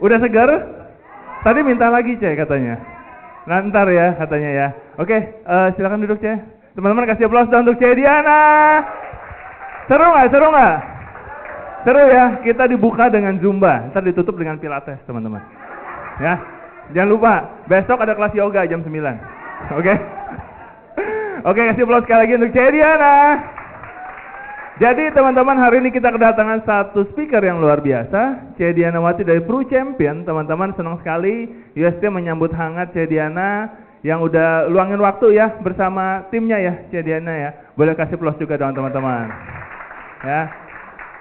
Udah segar? Tadi minta lagi C katanya. Nah, ntar ya katanya ya. Oke, silakan duduk C. Teman-teman kasih aplaus dong untuk C Diana. Seru nggak? Seru nggak? Seru ya. Kita dibuka dengan Zumba. Ntar ditutup dengan Pilates teman-teman. Ya. Jangan lupa besok ada kelas yoga jam 9. Oke. Oke, kasih aplaus sekali lagi untuk C Diana. Jadi teman-teman, hari ini kita kedatangan satu speaker yang luar biasa, C Dianawati dari Pro Champion. Teman-teman, senang sekali UST menyambut hangat C Diana yang udah luangin waktu ya bersama timnya ya C Diana ya. Boleh kasih plus juga dong teman-teman. Ya.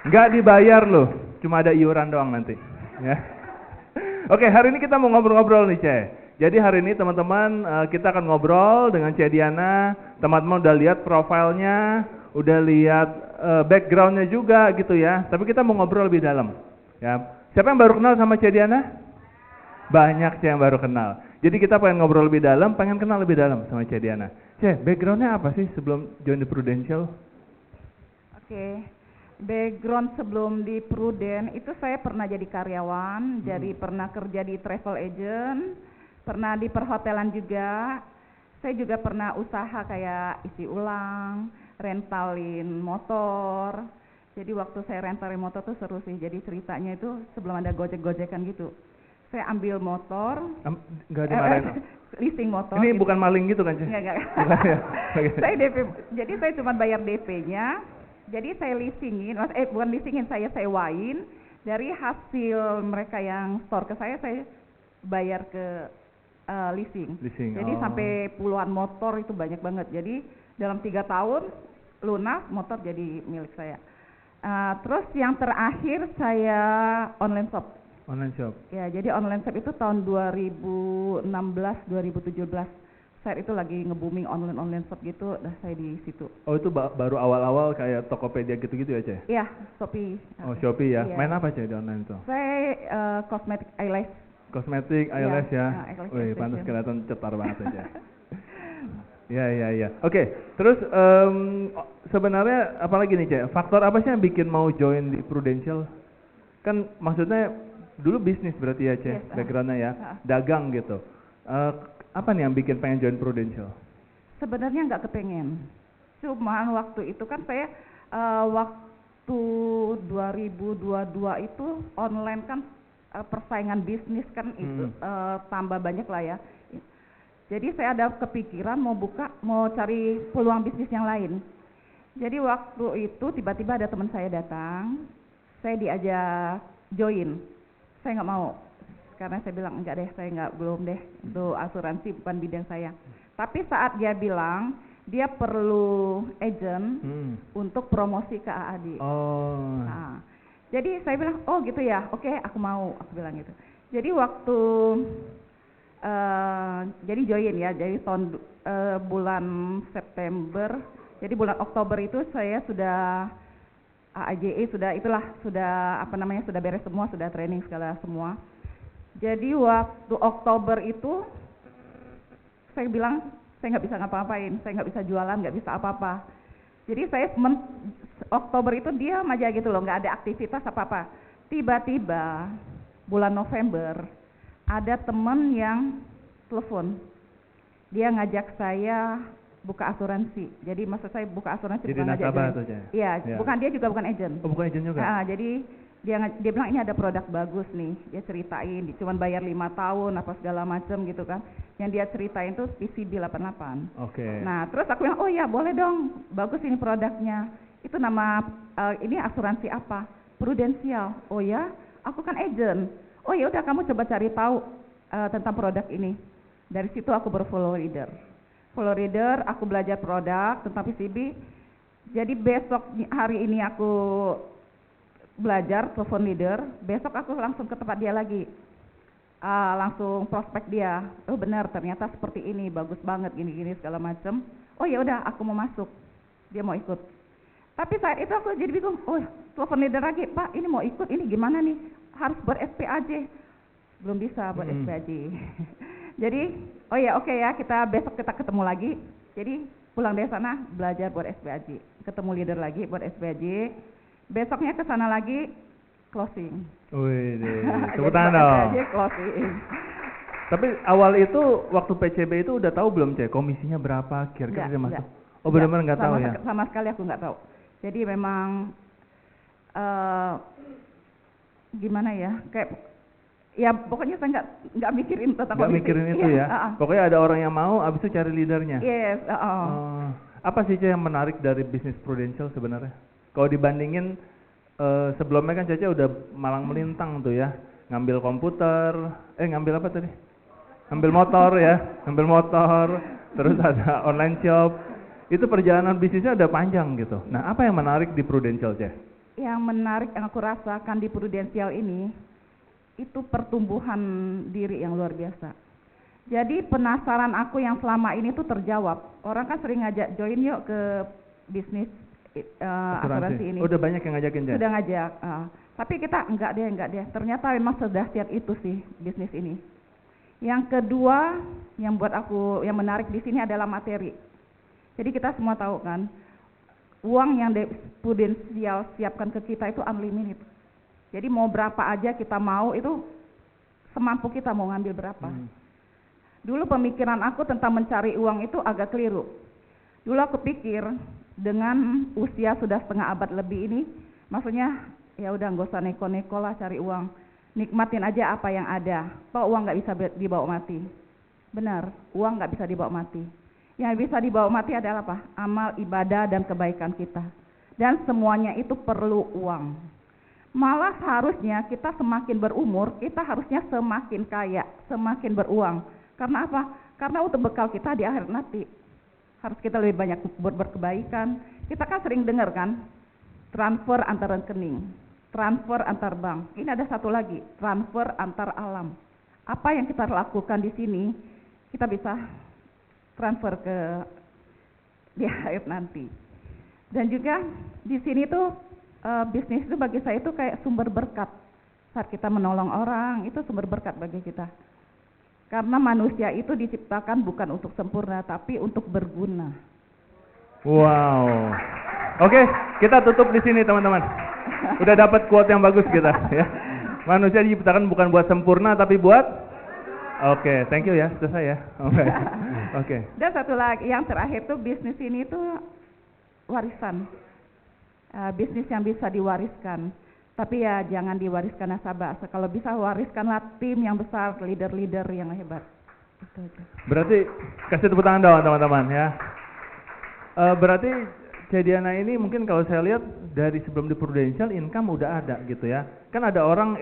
Nggak dibayar loh, cuma ada iuran doang nanti. Ya. Oke, hari ini kita mau ngobrol-ngobrol nih C. Jadi hari ini teman-teman kita akan ngobrol dengan C Diana. Teman-teman udah lihat profilnya, udah lihat backgroundnya juga gitu ya. Tapi kita mau ngobrol lebih dalam. Ya. Siapa yang baru kenal sama C Diana? Banyak yang baru kenal. Jadi kita pengen ngobrol lebih dalam, pengen kenal lebih dalam sama C Diana. C, backgroundnya apa sih sebelum join the Prudential? Oke, background sebelum di Prudent itu saya pernah jadi karyawan, jadi pernah kerja di travel agent, pernah di perhotelan juga. Saya juga pernah usaha kayak isi ulang, rentalin motor. Jadi waktu saya rentalin motor tuh seru sih. Jadi ceritanya itu sebelum ada gojek-gojekan gitu. Saya ambil motor. Enggak dimarahin. Leasing motor. Ini gitu. bukan maling gitu kan, Cik? Enggak. Ya. Okay. Saya DP, jadi saya cuma bayar DP-nya. Jadi saya leasingin, bukan leasingin, saya sewain. Dari hasil mereka yang store ke saya bayar ke leasing. Jadi sampai puluhan motor itu banyak banget. Jadi dalam 3 tahun lunas motor jadi milik saya. Terus yang terakhir saya online shop. Online shop. Ya, jadi online shop itu tahun 2016, 2017. Saya itu lagi nge-booming online shop gitu, saya di situ. Oh, itu baru awal-awal kayak Tokopedia gitu-gitu ya, Ceh? Iya, Shopee. Oh, Shopee ya. Iya. Main apa, Ceh, di online itu? Saya kosmetik eyelash. Kosmetik, eyelash ya. Wih, pantas kelihatan cetar banget aja. Ya. Oke, terus sebenarnya apalagi nih, Cek? Faktor apa sih yang bikin mau join di Prudential? Kan maksudnya dulu bisnis berarti ya, Cek, yes, backgroundnya ya, dagang gitu. Apa nih yang bikin pengen join Prudential? Sebenarnya nggak kepengen. Cuman waktu itu kan saya waktu 2022 itu online kan persaingan bisnis kan itu tambah banyak lah ya. Jadi saya ada kepikiran mau cari peluang bisnis yang lain. Jadi waktu itu tiba-tiba ada teman saya datang, saya diajak join. Saya nggak mau, karena saya bilang enggak deh, saya belum deh, itu asuransi bukan bidang saya. Tapi saat dia bilang dia perlu agent untuk promosi ke AAD. Nah, jadi saya bilang, oh gitu ya, oke, aku mau, aku bilang gitu. Jadi waktu jadi join ya, jadi tahun bulan September, jadi bulan Oktober itu saya sudah AAJE sudah beres semua, sudah training segala semua. Jadi waktu Oktober itu saya bilang saya nggak bisa ngapa-ngapain, saya nggak bisa jualan, nggak bisa apa-apa. Jadi saya Oktober itu diam aja gitu loh, nggak ada aktivitas apa-apa. Tiba-tiba bulan November ada teman yang telepon, dia ngajak saya buka asuransi. Jadi maksud saya buka asuransi jadi bukan ngajak join. Iya, bukan, dia juga bukan agent. Oh, bukan agent juga? Jadi dia bilang ini ada produk bagus nih, dia ceritain, cuman bayar 5 tahun apa segala macam gitu kan. Yang dia ceritain tuh PCB 88. Oke. Nah, terus aku bilang, oh ya boleh dong, bagus ini produknya. Itu nama ini asuransi apa? Prudential. Oh ya, aku kan agent. Oh ya udah, kamu coba cari tahu tentang produk ini. Dari situ aku berfollow leader. Follow leader, aku belajar produk tentang PCB. Jadi besok hari ini aku belajar telepon leader, besok aku langsung ke tempat dia lagi. Langsung prospek dia. Oh benar, ternyata seperti ini, bagus banget gini-gini segala macam. Oh ya udah, aku mau masuk. Dia mau ikut. Tapi saat itu aku jadi bingung. Oh, telepon leader lagi, Pak, ini mau ikut, ini gimana nih? Harus buat SPAJ. Belum bisa buat SPAJ. Jadi, oh ya oke ya, besok kita ketemu lagi. Jadi pulang dari sana belajar buat SPAJ. Ketemu leader lagi buat SPAJ. Besoknya ke sana lagi, closing. Wih, Jadi tepuk tangan dong. aja closing. Tapi awal itu waktu PCB itu udah tahu belum, Ce? Komisinya berapa kira-kira dia masuk? Oh, benar-benar nggak tahu ya? Sama sekali aku nggak tahu. Jadi memang gimana ya? Kayak ya pokoknya saya nggak mikirin tentang Nggak komisi. mikirin itu Iya, ya? Pokoknya ada orang yang mau, abis itu cari leadernya? Yes, Apa sih, Ce, yang menarik dari bisnis Prudential sebenarnya? Kalau dibandingin sebelumnya kan Caca udah malang melintang tuh ya, ngambil komputer, ngambil apa tadi? Ngambil motor ya, ngambil motor, terus ada online shop. Itu perjalanan bisnisnya udah panjang gitu. Nah, apa yang menarik di Prudential, Ce? Yang menarik yang aku rasakan di Prudential ini, itu pertumbuhan diri yang luar biasa. Jadi penasaran aku yang selama ini tuh terjawab. Orang kan sering ngajak join yuk ke bisnis asuransi ini. Udah banyak yang ngajakin, Ce? Sudah ngajak. Tapi kita enggak deh. Ternyata memang sedahsyat itu sih bisnis ini. Yang kedua, yang buat aku yang menarik di sini adalah materi. Jadi kita semua tahu kan, uang yang Prudential siapkan ke kita itu unlimited. Jadi mau berapa aja kita mau, itu semampu kita mau ngambil berapa. Dulu pemikiran aku tentang mencari uang itu agak keliru. Dulu aku pikir dengan usia sudah setengah abad lebih ini, maksudnya ya udah nggak usah neko-neko lah cari uang. Nikmatin aja apa yang ada. Toh uang nggak bisa dibawa mati. Benar, uang nggak bisa dibawa mati. Yang bisa dibawa mati adalah apa? Amal, ibadah, dan kebaikan kita. Dan semuanya itu perlu uang. Malah harusnya kita semakin berumur, kita harusnya semakin kaya, semakin beruang. Karena apa? Karena untuk bekal kita di akhirat nanti. Harus kita lebih banyak berkebaikan. Kita kan sering dengar kan, transfer antar rekening, transfer antar bank. Ini ada satu lagi, transfer antar alam. Apa yang kita lakukan di sini, kita bisa transfer ke di akhirat nanti. Dan juga di sini tuh bisnis itu bagi saya itu kayak sumber berkat. Saat kita menolong orang, itu sumber berkat bagi kita. Karena manusia itu diciptakan bukan untuk sempurna, tapi untuk berguna. Wow. Oke, kita tutup di sini teman-teman. Udah dapat quote yang bagus kita ya. Manusia diciptakan bukan buat sempurna, tapi buat Oke, thank you ya, selesai ya. Oke. Dan satu lagi, yang terakhir tuh bisnis ini tuh warisan. Bisnis yang bisa diwariskan. Tapi ya jangan diwariskan nasabah. Kalau bisa wariskanlah tim yang besar, leader-leader yang hebat. Itu. Berarti kasih tepuk tangan dong teman-teman ya. Berarti Ce Diana ini mungkin kalau saya lihat dari sebelum di Prudential income udah ada gitu ya. Kan ada orang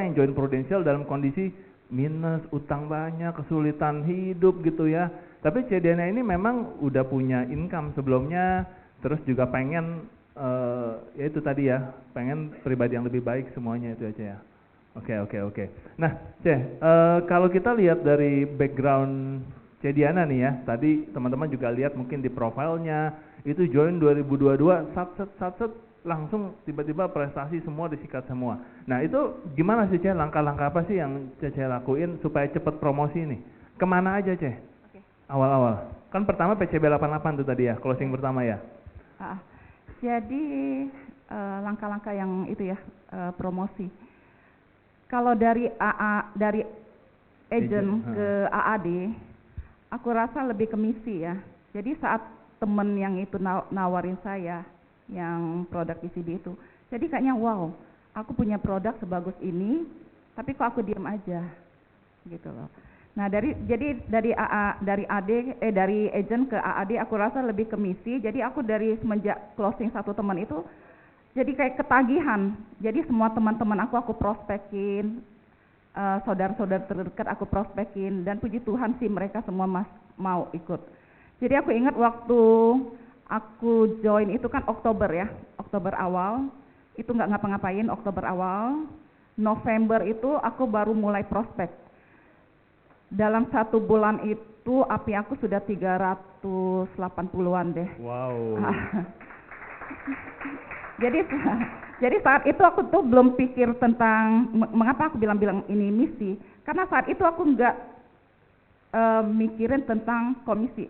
yang join Prudential dalam kondisi minus, utang banyak, kesulitan hidup gitu ya. Tapi Ce Diana ini memang udah punya income sebelumnya, terus juga pengen ya itu tadi ya, pengen pribadi yang lebih baik semuanya itu aja ya. Oke. Nah, Ce, kalau kita lihat dari background Ce Diana nih ya, tadi teman-teman juga lihat mungkin di profilnya, itu join 2022, satset, langsung tiba-tiba prestasi semua disikat semua. Nah itu gimana sih Ce, langkah-langkah apa sih yang Ce lakuin supaya cepat promosi ini? Kemana aja Ce? Awal-awal, kan pertama PCB 88 tuh tadi ya, closing pertama ya. Jadi langkah-langkah yang itu ya, promosi. Kalau dari agent ke AAD, aku rasa lebih ke misi ya. Jadi saat temen yang itu nawarin saya, yang produk PCB itu, jadi kayaknya wow, aku punya produk sebagus ini, tapi kok aku diam aja, gitu loh. Nah dari agent ke AAD aku rasa lebih ke misi. Jadi aku dari semenjak closing satu teman itu jadi kayak ketagihan. Jadi semua teman-teman aku prospekin, saudara-saudara terdekat aku prospekin, dan puji Tuhan sih mereka semua mau ikut. Jadi aku ingat waktu aku join itu kan Oktober ya, Oktober awal itu nggak ngapa-ngapain. Oktober awal, November itu aku baru mulai prospek. Dalam 1 bulan itu API aku sudah 380-an deh. Wow. Jadi saat itu aku tuh belum pikir tentang mengapa aku bilang ini misi. Karena saat itu aku nggak mikirin tentang komisi.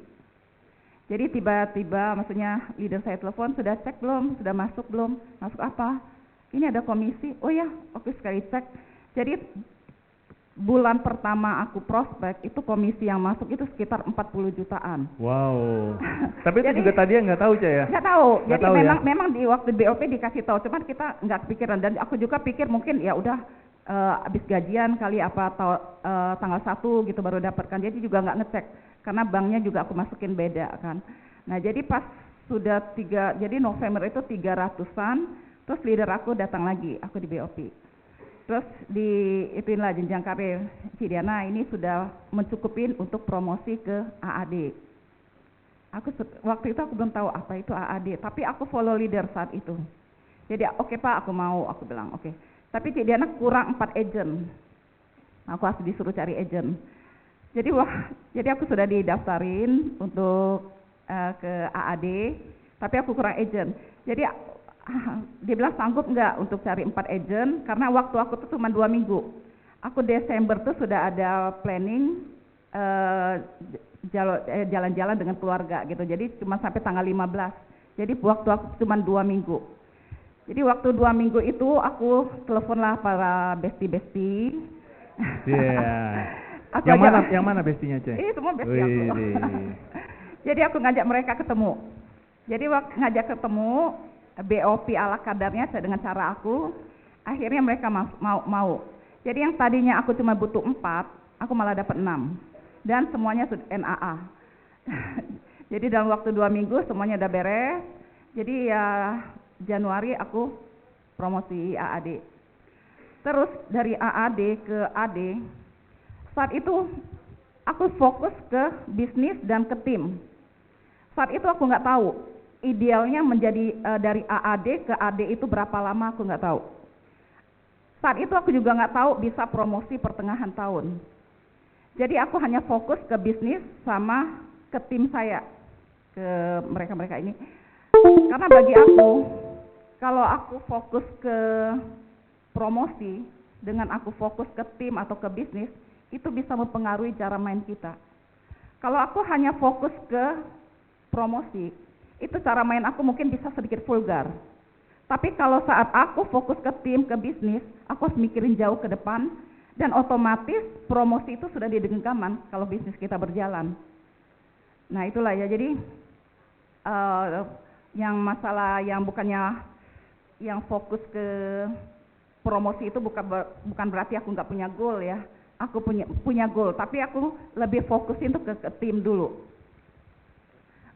Jadi tiba-tiba maksudnya leader saya telepon, sudah cek belum? Sudah masuk belum? Masuk apa? ini ada komisi. Oh ya, oke sekali cek. Jadi bulan pertama aku prospek itu komisi yang masuk itu sekitar 40 jutaan. Wow. Tapi itu Jadi, juga tadi nggak tahu Cek ya? Nggak tahu. Nggak Jadi tahu memang ya? memang di waktu BOP dikasih tahu, cuman kita nggak kepikiran dan aku juga pikir mungkin ya udah habis gajian kali apa atau tanggal 1 gitu baru dapatkan. Jadi juga nggak ngecek karena banknya juga aku masukin beda kan. Nah, jadi pas sudah jadi November itu 300-an, terus leader aku datang lagi, aku di BOP. Terus itulah jenjang karir Cidiana ini sudah mencukupin untuk promosi ke AAD. Waktu itu aku belum tahu apa itu AAD, tapi aku follow leader saat itu. Jadi oke Pak, aku mau, aku bilang oke. Tapi Cidiana kurang 4 agent. Aku harus disuruh cari agent. Jadi aku sudah didaftarin untuk ke AAD, tapi aku kurang agent. Jadi dia bilang sanggup nggak untuk cari 4 agent karena waktu aku tuh cuma 2 minggu. Aku Desember tuh sudah ada planning jalan-jalan dengan keluarga gitu. Jadi cuma sampai tanggal 15. Jadi waktu aku cuma 2 minggu. Jadi waktu 2 minggu itu aku teleponlah para bestie-bestie. Iya. Yang mana bestinya Cek? Semua bestie aku. Jadi aku ngajak mereka ketemu. Jadi waktu ngajak ketemu BOP ala kadarnya dengan cara aku, akhirnya mereka mau. Jadi yang tadinya aku cuma butuh 4, aku malah dapat 6. Dan semuanya sudah NAA. Jadi dalam waktu 2 minggu semuanya udah beres. Jadi ya Januari aku promosi AAD. Terus dari AAD ke AD, saat itu aku fokus ke bisnis dan ke tim. Saat itu aku nggak tahu idealnya menjadi dari AAD ke AD itu berapa lama, aku nggak tahu. Saat itu aku juga nggak tahu bisa promosi pertengahan tahun. Jadi aku hanya fokus ke bisnis sama ke tim saya, ke mereka-mereka ini. Karena bagi aku, kalau aku fokus ke promosi dengan aku fokus ke tim atau ke bisnis, itu bisa mempengaruhi cara main kita. Kalau aku hanya fokus ke promosi, itu cara main aku mungkin bisa sedikit vulgar. Tapi kalau saat aku fokus ke tim, ke bisnis, aku harus mikirin jauh ke depan, dan otomatis promosi itu sudah di genggaman kalau bisnis kita berjalan. Nah itulah ya, jadi yang masalah yang bukannya yang fokus ke promosi itu bukan berarti aku nggak punya goal ya. Aku punya goal, tapi aku lebih fokusin untuk ke tim dulu.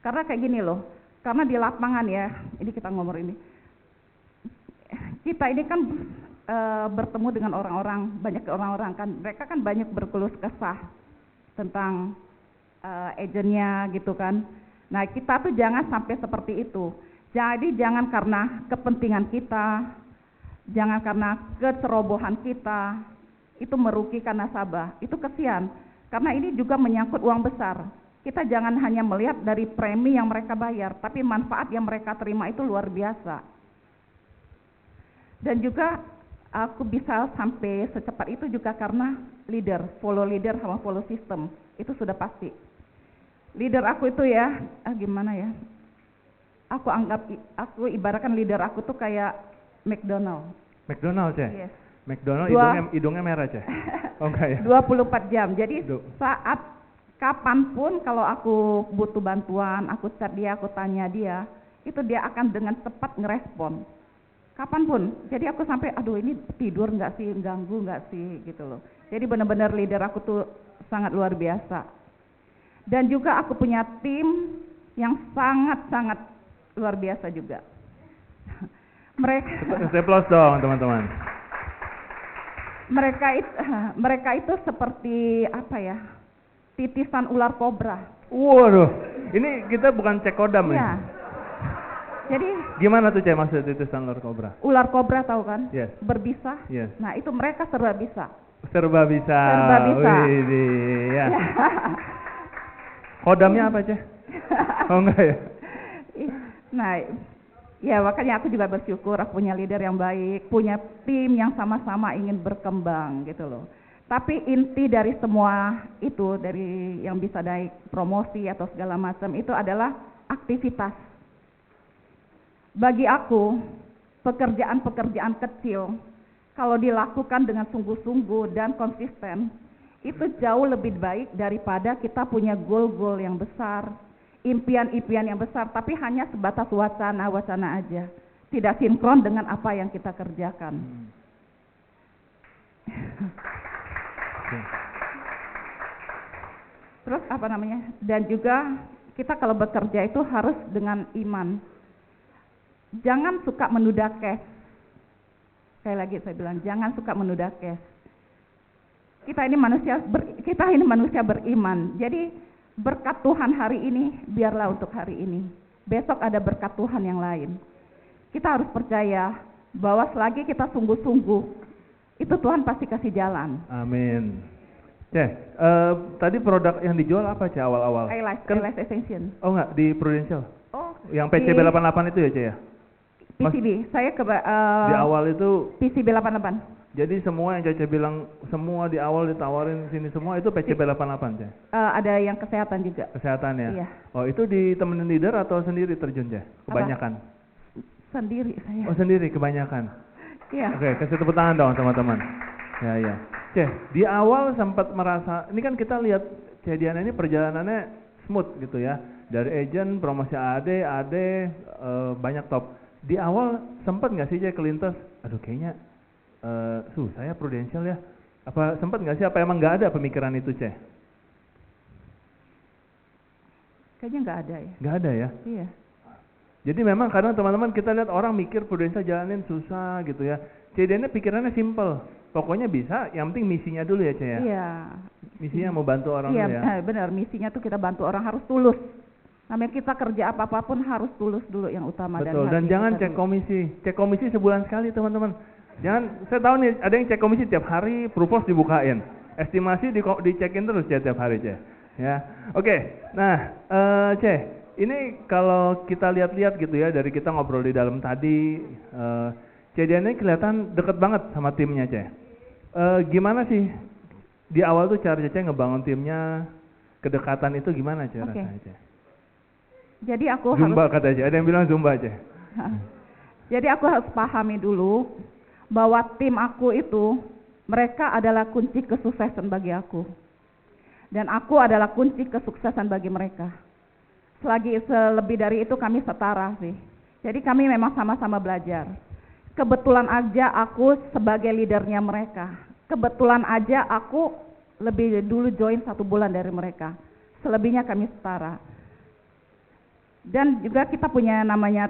Karena kayak gini loh, karena di lapangan ya, ini kita ngomong ini, kita ini kan bertemu dengan banyak orang-orang kan, mereka kan banyak berkeluh kesah tentang agennya gitu kan. Nah kita tuh jangan sampai seperti itu. Jadi jangan karena kepentingan kita, jangan karena kecerobohan kita, itu merugikan nasabah, itu kesian. Karena ini juga menyangkut uang besar. Kita jangan hanya melihat dari premi yang mereka bayar, tapi manfaat yang mereka terima itu luar biasa. Dan juga aku bisa sampai secepat itu juga karena follow leader sama follow system, itu sudah pasti. Leader aku itu ya, gimana ya, aku ibaratkan leader aku tuh kayak McDonald. McDonald Cek? Yes. McDonald hidungnya merah Cek? Oh enggak ya? 24 jam, jadi saat kapanpun kalau aku butuh bantuan, aku chat dia, aku tanya dia, itu dia akan dengan cepat ngerespon. Kapanpun. Jadi aku sampai, aduh ini tidur nggak sih, ganggu nggak sih, gitu loh. Jadi benar-benar leader aku tuh sangat luar biasa. Dan juga aku punya tim yang sangat-sangat luar biasa juga. Applause dong teman-teman. Mereka itu seperti apa ya? Titisan ular kobra. Waduh, ini kita bukan cek kodam ya. Jadi gimana tuh Cek maksud titisan ular kobra? Ular kobra tahu kan? Yes. Berbisa. Yes. Nah itu mereka serba bisa. Serba bisa. Wih, ya. Kodamnya apa Cek? Oh enggak ya? Nah, ya makanya aku juga bersyukur aku punya leader yang baik, punya tim yang sama-sama ingin berkembang gitu loh. Tapi inti dari semua itu, dari yang bisa naik promosi atau segala macam itu adalah aktivitas. Bagi aku, pekerjaan-pekerjaan kecil, kalau dilakukan dengan sungguh-sungguh dan konsisten, itu jauh lebih baik daripada kita punya goal-goal yang besar, impian-impian yang besar, tapi hanya sebatas wacana-wacana aja. Tidak sinkron dengan apa yang kita kerjakan. Terus apa namanya? Dan juga kita kalau bekerja itu harus dengan iman. Jangan suka menunda cash. Sekali lagi saya bilang, jangan suka menunda cash. Kita ini manusia beriman. Jadi berkat Tuhan hari ini, biarlah untuk hari ini. Besok ada berkat Tuhan yang lain. Kita harus percaya bahwa selagi kita sungguh-sungguh, itu Tuhan pasti kasih jalan. Amin. Tadi produk yang dijual apa Ceh awal-awal? Eyelash extension. Oh enggak, di Prudential? Oh, yang PCB 88 itu ya Ceh ya? PCB, saya di awal itu PCB 88. Jadi semua yang Cece bilang, semua di awal ditawarin sini semua itu PCB 88 Ceh? Ada yang kesehatan juga. Kesehatan ya? Iya. Oh itu ditemenin leader atau sendiri terjun Ceh? Kebanyakan? Sendiri saya. Oh sendiri, kebanyakan? Iya. Oke, kasih tepuk tangan dong teman-teman. Ya. Ceh, di awal sempat merasa, ini kan kita lihat Ceh Diana ini perjalanannya smooth gitu ya. Dari agent, promosi AD, banyak top. Di awal sempat nggak sih Ceh kelintas, aduh kayaknya saya Prudential ya. Apa sempat nggak sih? Apa emang nggak ada pemikiran itu Ceh? Kayaknya nggak ada ya. Nggak ada ya? Iya. Jadi memang kadang teman-teman kita lihat orang mikir Prudential jalanin susah gitu ya. Ceh Diana pikirannya simple. Pokoknya bisa, yang penting misinya dulu ya Ceh ya? Iya. Misinya mau bantu orang iya, dulu ya? Benar, misinya tuh kita bantu orang, harus tulus. Namanya kita kerja apa-apapun harus tulus dulu yang utama. Betul, dan jangan cek komisi. Cek komisi sebulan sekali teman-teman. Jangan, saya tahu nih ada yang cek komisi tiap hari, Prupos dibukain. Estimasi dicekin terus Ceh tiap hari Ceh. Ya, oke. Nah, Ceh, ini kalau kita lihat-lihat gitu ya, dari kita ngobrol di dalam tadi, Ceh Diana ini kelihatan deket banget sama timnya Ceh. Gimana sih di awal tuh cara Ceh ngebangun timnya, kedekatan itu gimana Ceh rasanya Ceh? Jadi aku Zumba kata Ceh, ada yang bilang Zumba Ceh. Jadi aku harus pahami dulu bahwa tim aku itu, mereka adalah kunci kesuksesan bagi aku. Dan aku adalah kunci kesuksesan bagi mereka. Selebih dari itu kami setara sih. Jadi kami memang sama-sama belajar. Kebetulan aja aku sebagai leadernya mereka. Kebetulan aja aku lebih dulu join 1 bulan dari mereka. Selebihnya kami setara. Dan juga kita punya namanya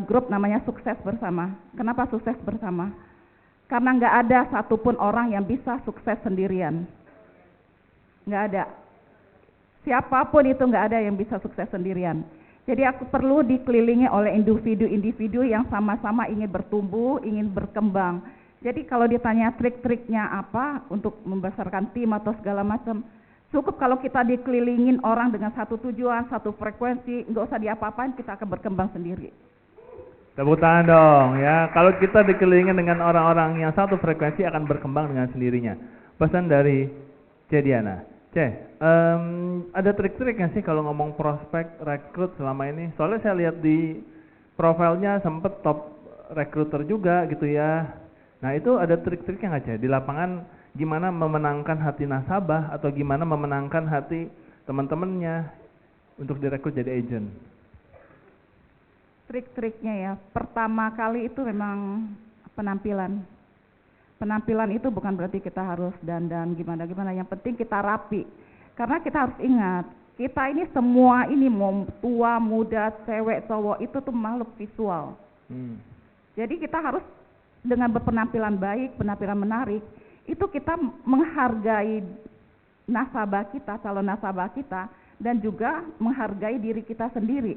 grup namanya Sukses Bersama. Kenapa Sukses Bersama? Karena nggak ada satupun orang yang bisa sukses sendirian. Nggak ada. Siapapun itu nggak ada yang bisa sukses sendirian. Jadi aku perlu dikelilingi oleh individu-individu yang sama-sama ingin bertumbuh, ingin berkembang. Jadi kalau ditanya trik-triknya apa untuk membesarkan tim atau segala macam, cukup kalau kita dikelilingin orang dengan satu tujuan, satu frekuensi, nggak usah diapa-apain, kita akan berkembang sendiri. Tepuk tangan dong ya. Kalau kita dikelilingin dengan orang-orang yang satu frekuensi akan berkembang dengan sendirinya. Pesan dari Ceh Diana. Ceh, ada trik-trik nggak sih kalau ngomong prospek, rekrut selama ini? Soalnya saya lihat di profilnya sempet top rekruter juga gitu ya. Nah itu ada trik-triknya nggak Ceh? Di lapangan gimana memenangkan hati nasabah atau gimana memenangkan hati teman-temannya untuk direkrut jadi agent? Trik-triknya ya, pertama kali itu memang penampilan. Penampilan itu bukan berarti kita harus dandan gimana-gimana, yang penting kita rapi. Karena kita harus ingat, kita ini semua ini mau tua, muda, cewek, cowok itu tuh makhluk visual. Jadi kita harus dengan berpenampilan baik, penampilan menarik, itu kita menghargai nasabah kita, calon nasabah kita, dan juga menghargai diri kita sendiri.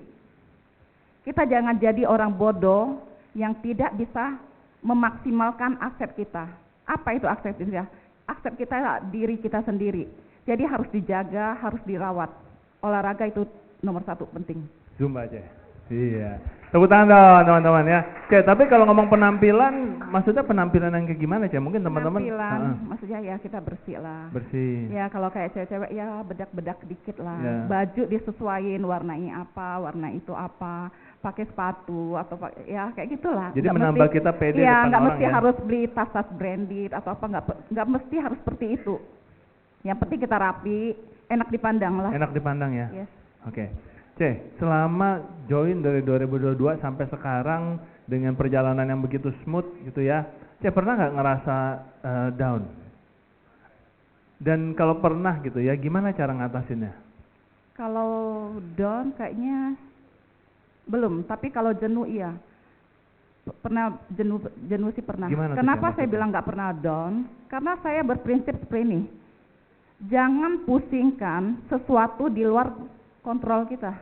Kita jangan jadi orang bodoh yang tidak bisa memaksimalkan aset kita. Apa itu aset kita? Aset kita adalah diri kita sendiri. Jadi harus dijaga, harus dirawat. Olahraga itu nomor 1 penting. Zumba Ceh. Iya. Tepuk tangan dong teman-teman ya. Oke, tapi kalau ngomong penampilan, maksudnya penampilan yang kayak gimana Cek? Mungkin teman-teman Penampilan, maksudnya ya kita bersih lah. bersih. Ya kalau kayak cewek-cewek ya bedak-bedak dikit lah. Ya. Baju disesuaiin warnanya apa, warna itu apa, pakai sepatu atau ya kayak gitulah. Jadi Nggak menambah mesti, kita pede ya depan nggak orang mesti ya. harus beli tas-tas branded atau apa, nggak mesti harus seperti itu. Yang penting kita rapi, enak dipandang lah. Enak dipandang ya. Yes. Oke. Cek, selama join dari 2022 sampai sekarang dengan perjalanan yang begitu smooth gitu ya, Cek pernah nggak ngerasa down? Dan kalau pernah gitu ya, gimana cara ngatasinnya? Kalau down kayaknya belum, tapi kalau jenuh iya. Pernah jenuh sih pernah. Gimana tuh, Kenapa Cek, saya maksudnya? bilang nggak pernah down? Karena saya berprinsip seperti ini. Jangan pusingkan sesuatu di luar kontrol kita.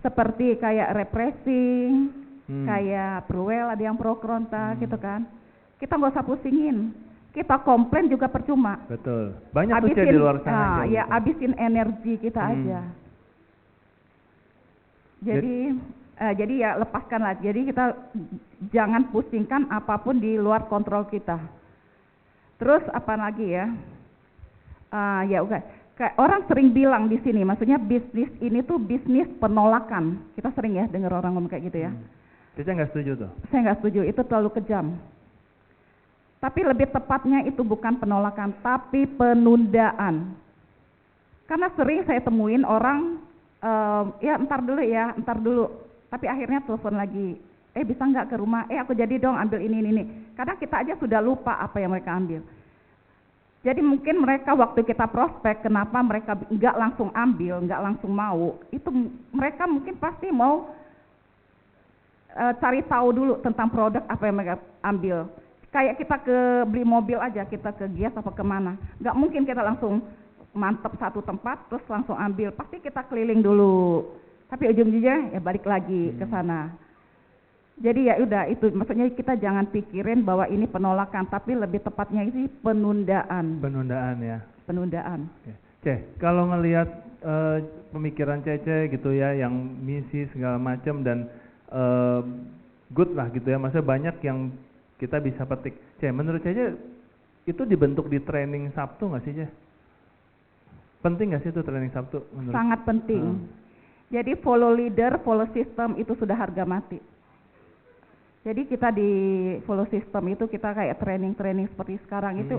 Seperti kayak repressing, kayak Pruwel ada yang pro kontra gitu kan. Kita nggak usah pusingin. Kita komplain juga percuma. Betul. Banyak tuh Cek di luar sana. ya abisin energi kita aja. Jadi ya lepaskan lah. Jadi kita jangan pusingkan apapun di luar kontrol kita. Terus apa lagi ya? Ya oke. Kayak orang sering bilang di sini, maksudnya bisnis ini tuh bisnis penolakan. Kita sering ya dengar orang ngomong kayak gitu ya. Cece nggak setuju tuh? Saya nggak setuju, itu terlalu kejam. Tapi lebih tepatnya itu bukan penolakan, tapi penundaan. Karena sering saya temuin orang, ya ntar dulu. Tapi akhirnya telepon lagi, bisa nggak ke rumah? Aku jadi dong ambil ini. Kadang kita aja sudah lupa apa yang mereka ambil. Jadi mungkin mereka waktu kita prospek, kenapa mereka nggak langsung ambil, nggak langsung mau, itu mereka mungkin pasti mau cari tahu dulu tentang produk apa yang mereka ambil. Kayak kita ke beli mobil aja, kita ke Gias apa kemana, nggak mungkin kita langsung mantep satu tempat terus langsung ambil, pasti kita keliling dulu. Tapi ujung-ujungnya ya balik lagi ke sana. Jadi ya udah itu, maksudnya kita jangan pikirin bahwa ini penolakan, tapi lebih tepatnya ini penundaan. Penundaan ya. Penundaan. Cek, kalau ngelihat pemikiran Cece gitu ya, yang misi segala macam dan good lah gitu ya, maksudnya banyak yang kita bisa petik. Cek, menurut Cece itu dibentuk di training Sabtu nggak sih Cece? Penting nggak sih itu training Sabtu? Sangat penting. Jadi follow leader, follow system itu sudah harga mati. Jadi kita di follow system itu kita kayak training seperti sekarang itu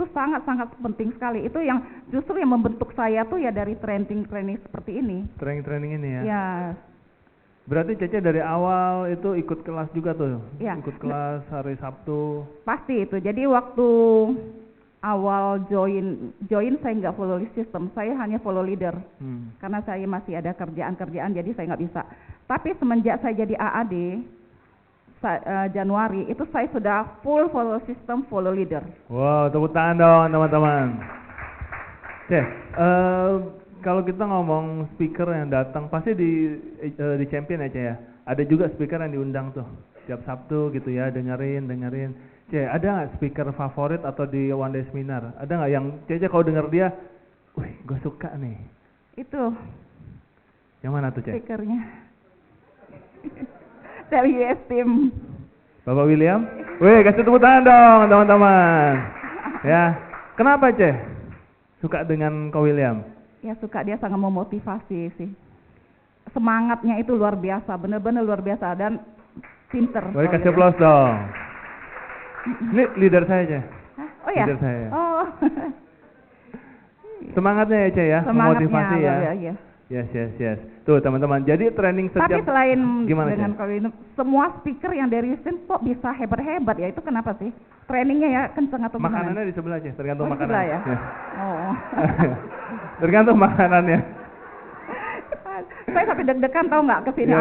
sangat-sangat penting sekali. Itu yang justru yang membentuk saya tuh ya dari training seperti ini. Training ini ya. Ya. Berarti Cece dari awal itu ikut kelas juga tuh. Ya. Ikut kelas hari Sabtu. Pasti itu. Jadi waktu awal join saya nggak follow system, saya hanya follow leader. Karena saya masih ada kerjaan jadi saya nggak bisa. Tapi semenjak saya jadi AAD Januari itu saya sudah full follow system, follow leader. Wow, tepuk tangan dong teman-teman. Cek, kalau kita ngomong speaker yang datang pasti di champion aja ya. Ada juga speaker yang diundang tuh tiap Sabtu gitu ya, dengerin. Cek, ada nggak speaker favorit atau di one day seminar? Ada nggak yang Cece kalau denger dia, wih, gue suka nih. Itu. Yang mana tuh Cek? Speakernya. Dari US Team. Bapak William? Wih, kasih tepuk tangan dong teman-teman. Ya, kenapa Ceh suka dengan Ko William? Ya suka, dia sangat memotivasi sih. Semangatnya itu luar biasa, benar-benar luar biasa dan pinter. Boleh kasih aplaus dong. Ini leader saya Ceh. Oh ya? Leader saya. Oh. Semangatnya ya Ceh ya, memotivasi ya. Iya. Yes. Tuh teman-teman, jadi training setiap. Tapi selain gimana, dengan Ko William, semua speaker yang dari Houston kok bisa hebat-hebat ya, itu kenapa sih? Trainingnya ya kenceng atau gimana? Makanannya di sebelah aja, tergantung makanan. Sebelah ya? Oh. Tergantung makanannya. Saya sampai deg-degan tahu nggak kesini,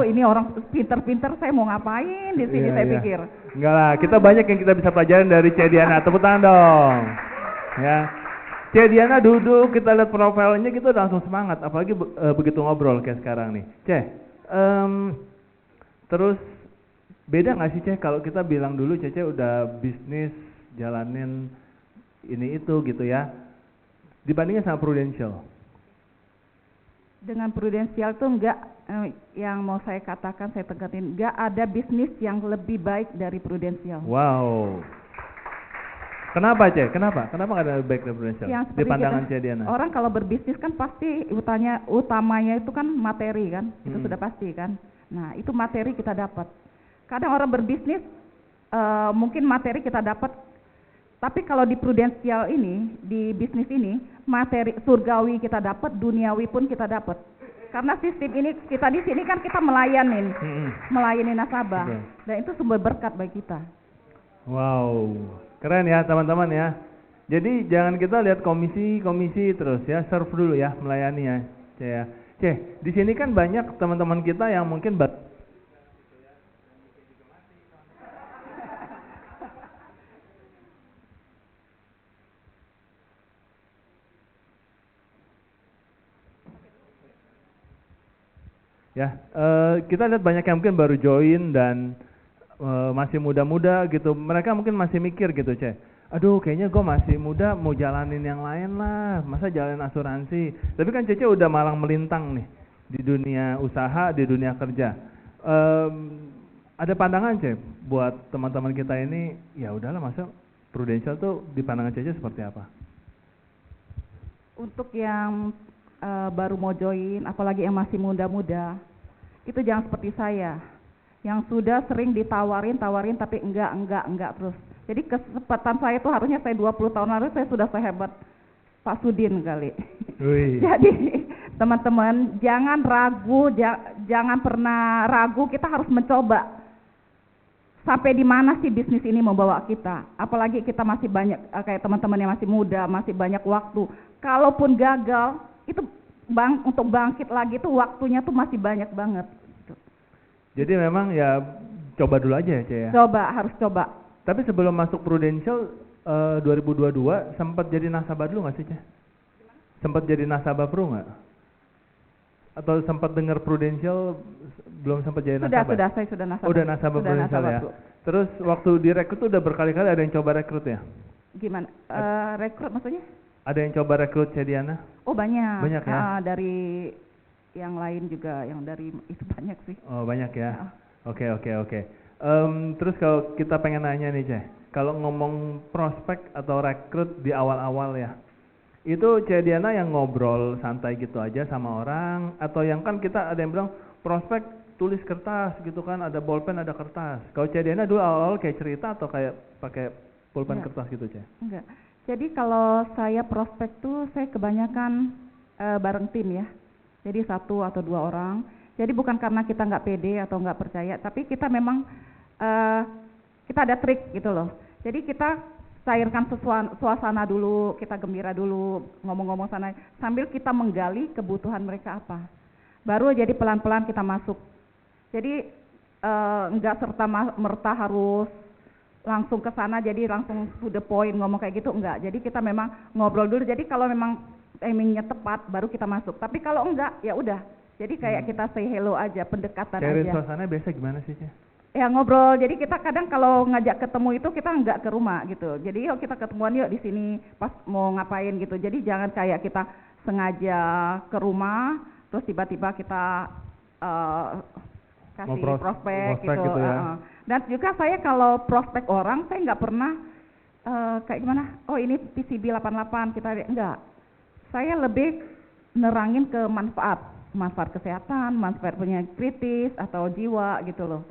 ini orang pinter-pinter, saya mau ngapain di sini saya pikir. Enggak lah, kita banyak yang kita bisa pelajarin dari Ceh Diana, tepuk tangan dong. Ya. Ceh Diana duduk, kita lihat profilnya kita udah langsung semangat, apalagi begitu ngobrol kayak sekarang nih. Ceh, terus beda nggak sih Ceh kalau kita bilang dulu Cece udah bisnis, jalanin ini itu gitu ya, dibandingin sama Prudential? Dengan Prudential tuh yang mau saya katakan, saya tegatin, nggak ada bisnis yang lebih baik dari Prudential. Wow. Kenapa, Ce? Kenapa? Kenapa nggak ada lebih baik dari Prudential? Yang Di seperti pandangan kita, Ce Diana. orang kalau berbisnis kan pasti utamanya itu kan materi kan, itu sudah pasti kan. Nah, itu materi kita dapat. Kadang orang berbisnis mungkin materi kita dapat, tapi kalau di Prudential ini, di bisnis ini, materi surgawi kita dapat, duniawi pun kita dapat. Karena sistem ini kita di sini kan kita melayani nasabah, Betul. dan itu sumber berkat bagi kita. Wow, keren ya teman-teman ya. Jadi jangan kita lihat komisi terus ya, serve dulu ya, melayani ya, Ce ya. Ce, di sini kan banyak teman-teman kita yang mungkin ya, kita lihat banyak yang mungkin baru join dan masih muda-muda gitu. Mereka mungkin masih mikir gitu, Ce. Aduh, kayaknya gue masih muda, mau jalanin yang lain lah. Masa jalanin asuransi? Tapi kan Cece udah malang melintang nih di dunia usaha, di dunia kerja. Ada pandangan, Ce, buat teman-teman kita ini? Ya udahlah, masa Prudential tuh di pandangan Cece seperti apa? Untuk yang baru mau join, apalagi yang masih muda-muda, itu jangan seperti saya, yang sudah sering tawarin tapi enggak terus. Jadi kesempatan saya itu harusnya saya 20 tahun lalu saya sudah sehebat Pak Sudin kali. Jadi teman-teman jangan ragu, jangan pernah ragu, kita harus mencoba. Sampai di mana sih bisnis ini membawa kita? Apalagi kita masih banyak, kayak teman-teman yang masih muda, masih banyak waktu. Kalaupun gagal, itu untuk bangkit lagi itu waktunya tuh masih banyak banget. Jadi memang ya coba dulu aja ya, Ce ya. Harus coba. Tapi sebelum masuk Prudential 2022 sempat jadi nasabah dulu nggak sih, Ce? Sempat jadi nasabah Pro nggak? Atau sempat dengar Prudential belum sempat jadi nasabah? Saya sudah nasabah. Udah nasabah Prudential ya. Terus waktu direkrut tuh udah berkali-kali ada yang coba rekrut ya? Gimana? Rekrut maksudnya? Ada yang coba rekrut Ce Diana? Oh banyak. Banyak ya? Dari yang lain juga, yang dari itu banyak sih. Oh banyak ya? Oke. Terus kalau kita pengen nanya nih, Ce, kalau ngomong prospek atau rekrut di awal-awal ya, itu Ce Diana yang ngobrol santai gitu aja sama orang, atau yang kan kita ada yang bilang prospek tulis kertas gitu kan, ada bolpen ada kertas. Kalau Ce Diana dulu awal-awal kayak cerita atau kayak pakai pulpen kertas gitu, Ce? Enggak. Jadi kalau saya prospek tuh saya kebanyakan bareng tim ya. Jadi 1 atau 2 orang. Jadi bukan karena kita nggak pede atau nggak percaya, tapi kita memang kita ada trik gitu loh. Jadi kita cairkan suasana dulu, kita gembira dulu, ngomong-ngomong sana, sambil kita menggali kebutuhan mereka apa. Baru jadi pelan-pelan kita masuk. Jadi enggak serta-merta harus langsung ke sana, jadi langsung to the point ngomong kayak gitu, enggak. Jadi kita memang ngobrol dulu. Jadi kalau memang timingnya tepat, baru kita masuk. Tapi kalau enggak, ya udah. Jadi kayak kita say hello aja, pendekatan Cairin aja. Suasana biasa gimana sih, Ce? Ya ngobrol, jadi kita kadang kalau ngajak ketemu itu kita nggak ke rumah gitu. Jadi yuk kita ketemuan yuk di sini pas mau ngapain gitu. Jadi jangan kayak kita sengaja ke rumah, terus tiba-tiba kita kasih prospek gitu. Ya. Dan juga saya kalau prospek orang, saya nggak pernah kayak gimana, oh ini PCB 88, kita enggak. Saya lebih nerangin ke manfaat kesehatan, manfaat penyakit kritis atau jiwa gitu loh.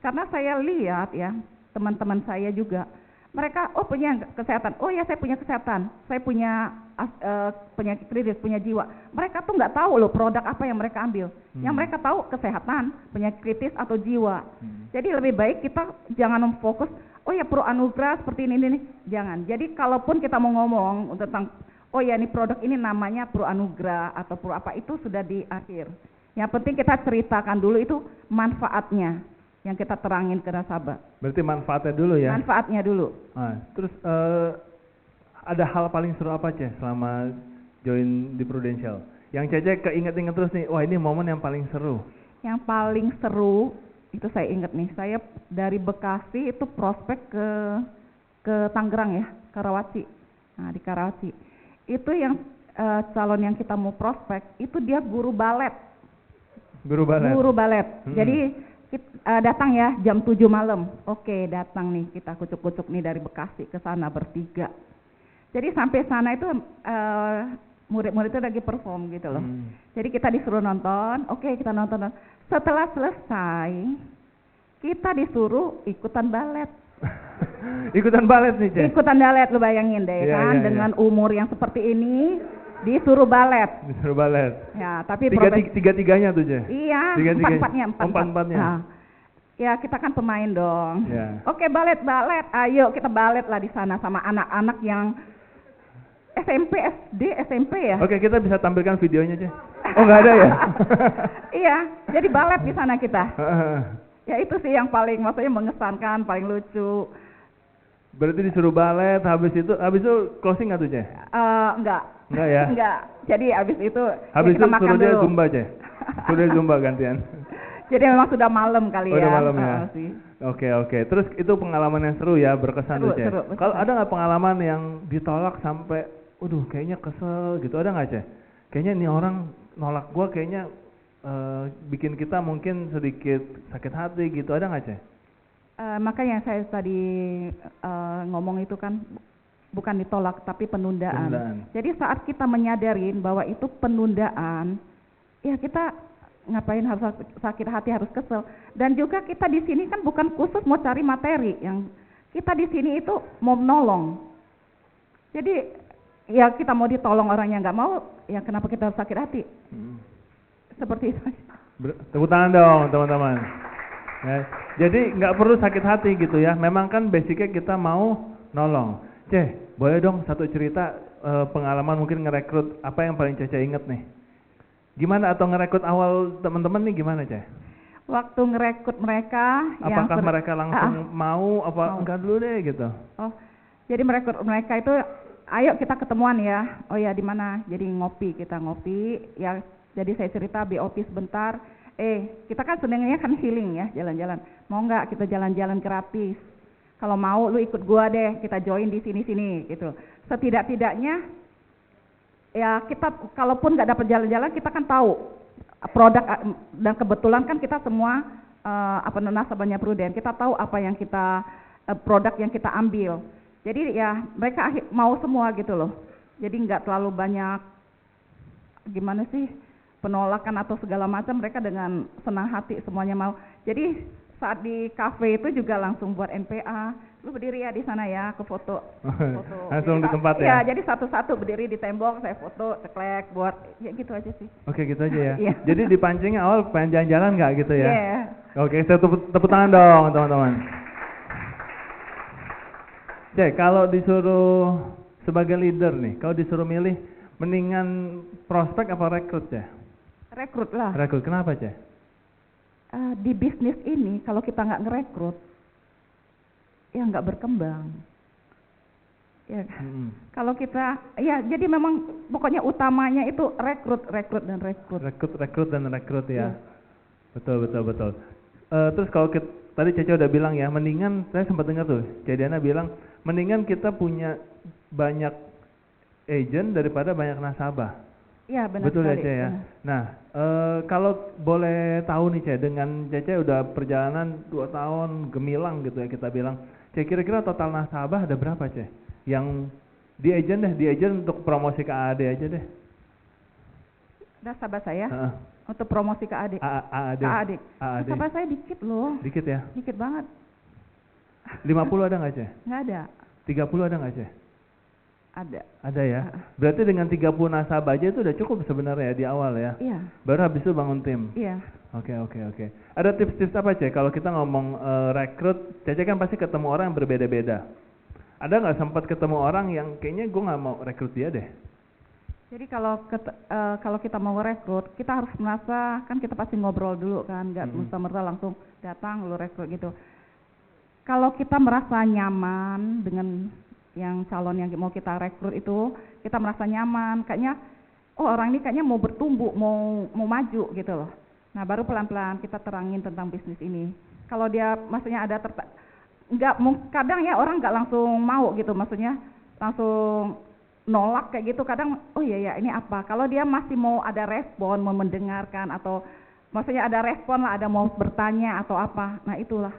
Karena saya lihat ya, teman-teman saya juga, mereka punya kesehatan, oh ya saya punya kesehatan, saya punya penyakit kritis, punya jiwa. Mereka tuh nggak tahu loh produk apa yang mereka ambil. Yang mereka tahu kesehatan, penyakit kritis atau jiwa. Jadi lebih baik kita jangan memfokus, oh ya Pro Anugrah seperti ini, jangan. Jadi kalaupun kita mau ngomong tentang, oh ya ini produk ini namanya Pro Anugrah atau Pro apa, itu sudah di akhir. Yang penting kita ceritakan dulu itu manfaatnya. Yang kita terangin ke nasabah. Berarti manfaatnya dulu ya? Manfaatnya dulu. Nah, terus ada hal paling seru apa, Ce, selama join di Prudential? Yang Cece keinget-inget terus nih, wah ini momen yang paling seru. Yang paling seru, itu saya ingat nih, saya dari Bekasi itu prospek ke Tangerang ya, Karawaci. Nah di Karawaci, itu yang calon yang kita mau prospek, itu dia guru balet. Guru balet. Guru balet. Jadi datang ya jam 7 malam. Oke, datang nih kita kucuk-kucuk nih dari Bekasi ke sana bertiga. Jadi sampai sana itu murid-murid itu lagi perform gitu loh. Jadi kita disuruh nonton. Oke, kita nonton. Setelah selesai, kita disuruh ikutan balet. Ikutan balet nih, Cek? Ikutan balet, lu bayangin deh kan, dengan umur yang seperti ini, disuruh balet. Disuruh balet. Ya, tapi tiga-tiganya tuh, Cek? Iya, empat-empatnya. Nah, ya kita kan pemain dong. Ya. Oke, balet, ayo kita balet lah di sana sama anak-anak yang SMP, SD, SMP ya. Oke, kita bisa tampilkan videonya, Cek? Oh, nggak ada ya? Iya, jadi balet di sana kita. Ya itu sih yang paling maksudnya mengesankan, paling lucu. Berarti disuruh balet, habis itu closing nggak tuh, Cek? Enggak. Enggak ya? Enggak. Jadi habis itu habis ya itu suruh dia zumba, Cek? Suruh dia zumba gantian. Jadi memang sudah malam kali ya. Udah malam ya. Sih. Oke. Terus itu pengalaman yang seru ya, berkesan tuh, Cek. Kalau ada nggak pengalaman yang ditolak sampai, waduh, kayaknya kesel gitu, ada nggak, Cek? Kayaknya ini orang nolak gua, kayaknya bikin kita mungkin sedikit sakit hati gitu, ada nggak, Cek? Makanya saya tadi ngomong itu kan bukan ditolak tapi penundaan. Jadi saat kita menyadarin bahwa itu penundaan, ya kita ngapain harus sakit hati, harus kesel. Dan juga kita di sini kan bukan khusus mau cari materi, yang kita di sini itu mau menolong. Jadi ya kita mau ditolong orang yang nggak mau, ya kenapa kita harus sakit hati? Seperti itu. Tepuk tangan dong, teman-teman. Ya, jadi nggak perlu sakit hati gitu ya. Memang kan basicnya kita mau nolong. Ceh, boleh dong satu cerita pengalaman mungkin ngerekrut, apa yang paling Cece inget nih? Gimana, atau ngerekrut awal teman-teman nih gimana, Ceh? Waktu ngerekrut mereka, apakah mereka langsung mau apa enggak dulu deh gitu? Oh, jadi merekrut mereka itu, ayo kita ketemuan ya. Oh ya, di mana? Jadi kita ngopi. Ya, jadi saya cerita BOP sebentar. Kita kan senengnya kan healing ya, jalan-jalan. Mau nggak kita jalan-jalan gratis? Kalau mau, lu ikut gua deh, kita join di sini-sini gitu. Setidak-tidaknya, ya kita kalaupun nggak dapat jalan-jalan, kita kan tahu produk, dan kebetulan kan kita semua nasabahnya Prudent. Kita tahu apa yang kita produk yang kita ambil. Jadi ya mereka mau semua gitu loh. Jadi nggak terlalu banyak gimana sih penolakan atau segala macam, mereka dengan senang hati semuanya mau. Jadi saat di kafe itu juga langsung buat NPA, lu berdiri ya di sana ya, aku foto. Langsung di tempat ya? Ya, jadi satu-satu berdiri di tembok, saya foto, ceklek, buat, ya gitu aja sih. Oke, gitu aja ya? Iya. Jadi dipancingnya awal pengen jalan-jalan nggak gitu ya? Iya. Oke, saya tepuk tangan dong teman-teman. Cek, kalau disuruh sebagai leader nih, kalau disuruh milih, mendingan prospek apa rekrut, Cek? Rekrut lah. Rekrut, kenapa, Cek? Di bisnis ini kalau kita nggak ngerekrut, ya nggak berkembang. Ya, kalau kita, ya jadi memang pokoknya utamanya itu rekrut dan rekrut. Rekrut dan rekrut ya. Betul. Terus kalau tadi Cece udah bilang ya, mendingan, saya sempat dengar tuh, Cediana bilang, mendingan kita punya banyak agent daripada banyak nasabah. Iya, benar betul sekali. Ya, Cece ya. Nah, kalau boleh tahu nih, Cece, dengan Cece udah perjalanan 2 tahun gemilang gitu ya kita bilang, Cece, kira-kira total nasabah ada berapa, Cece? Yang di agent untuk promosi ke AAD aja deh. Nasabah saya untuk promosi ke AAD. AAD. Nasabah saya dikit loh. Dikit ya? Dikit banget. 50 ada nggak, Cece? Nggak ada. 30 ada nggak, Cece? Ada ya. Berarti dengan 30 nasabah aja itu udah cukup sebenarnya ya di awal ya. Iya. Baru habis itu bangun tim. Iya. Oke. Ada tips-tips apa, Cek? Kalau kita ngomong rekrut, Cece kan pasti ketemu orang yang berbeda-beda. Ada nggak sempat ketemu orang yang kayaknya gue nggak mau rekrut dia deh? Jadi kalau kita mau rekrut, kita harus merasa, kan kita pasti ngobrol dulu kan, nggak merta-merta langsung datang lu rekrut gitu. Kalau kita merasa nyaman dengan yang calon yang mau kita rekrut itu, kita merasa nyaman, kayaknya orang ini kayaknya mau bertumbuh, mau maju gitu loh. Nah, baru pelan-pelan kita terangin tentang bisnis ini. Kalau dia maksudnya ada kadang ya orang nggak langsung mau gitu, maksudnya langsung nolak kayak gitu, kadang oh iya ya ini apa. Kalau dia masih mau ada respon, mau mendengarkan atau maksudnya ada respon lah, ada mau bertanya atau apa. Nah itulah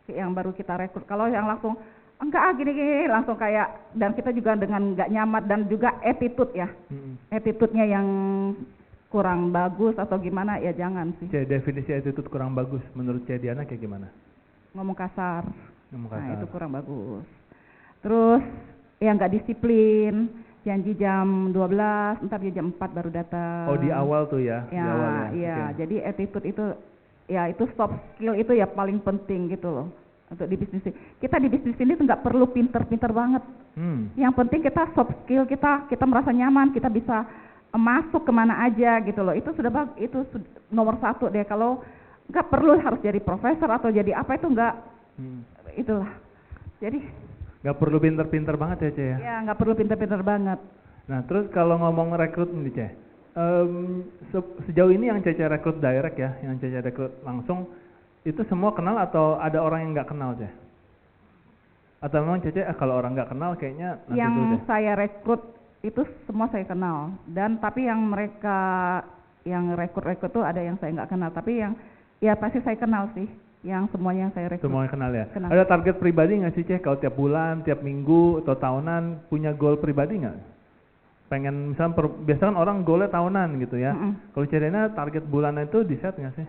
yang baru kita rekrut. Kalau yang langsung enggak gini-gini langsung kayak, dan kita juga dengan nggak nyaman, dan juga attitude ya, attitude-nya yang kurang bagus atau gimana ya jangan sih. Definisi attitude kurang bagus menurut Diana kayak gimana? Ngomong kasar. Ngomong Nah kasar. itu kurang bagus. Terus yang nggak disiplin, janji jam 12, ntar dia jam 4 baru datang. Oh di awal tuh ya? Di awal ya? Iya, Oke. jadi attitude itu, ya itu soft skill itu ya paling penting gitu loh. Untuk di bisnis ini. Kita di bisnis ini tuh nggak perlu pinter-pinter banget. Yang penting kita soft skill kita merasa nyaman, kita bisa masuk kemana aja gitu loh. Itu sudah itu nomor 1 deh. Kalau nggak perlu harus jadi profesor atau jadi apa itu nggak, itulah. Jadi nggak perlu pinter-pinter banget ya Ce ya? ya nggak perlu pinter-pinter banget. Nah terus kalau ngomong rekrutmen nih Ce, sejauh ini yang Cece rekrut direct ya, yang Cece rekrut langsung, itu semua kenal atau ada orang yang nggak kenal Ce? Atau memang Cece kalau orang nggak kenal kayaknya nanti Yang dulu deh. saya rekrut itu semua saya kenal, dan tapi yang mereka yang rekrut tuh ada yang saya nggak kenal, tapi yang ya pasti saya kenal sih, yang semuanya yang saya rekrut. Semuanya kenal ya? Kenal. Ada target pribadi nggak sih Ce? Kalau tiap bulan, tiap minggu, atau tahunan punya goal pribadi nggak? Pengen misalnya, biasanya kan orang goalnya tahunan gitu ya. Kalau Cedena target bulanan itu di set nggak sih?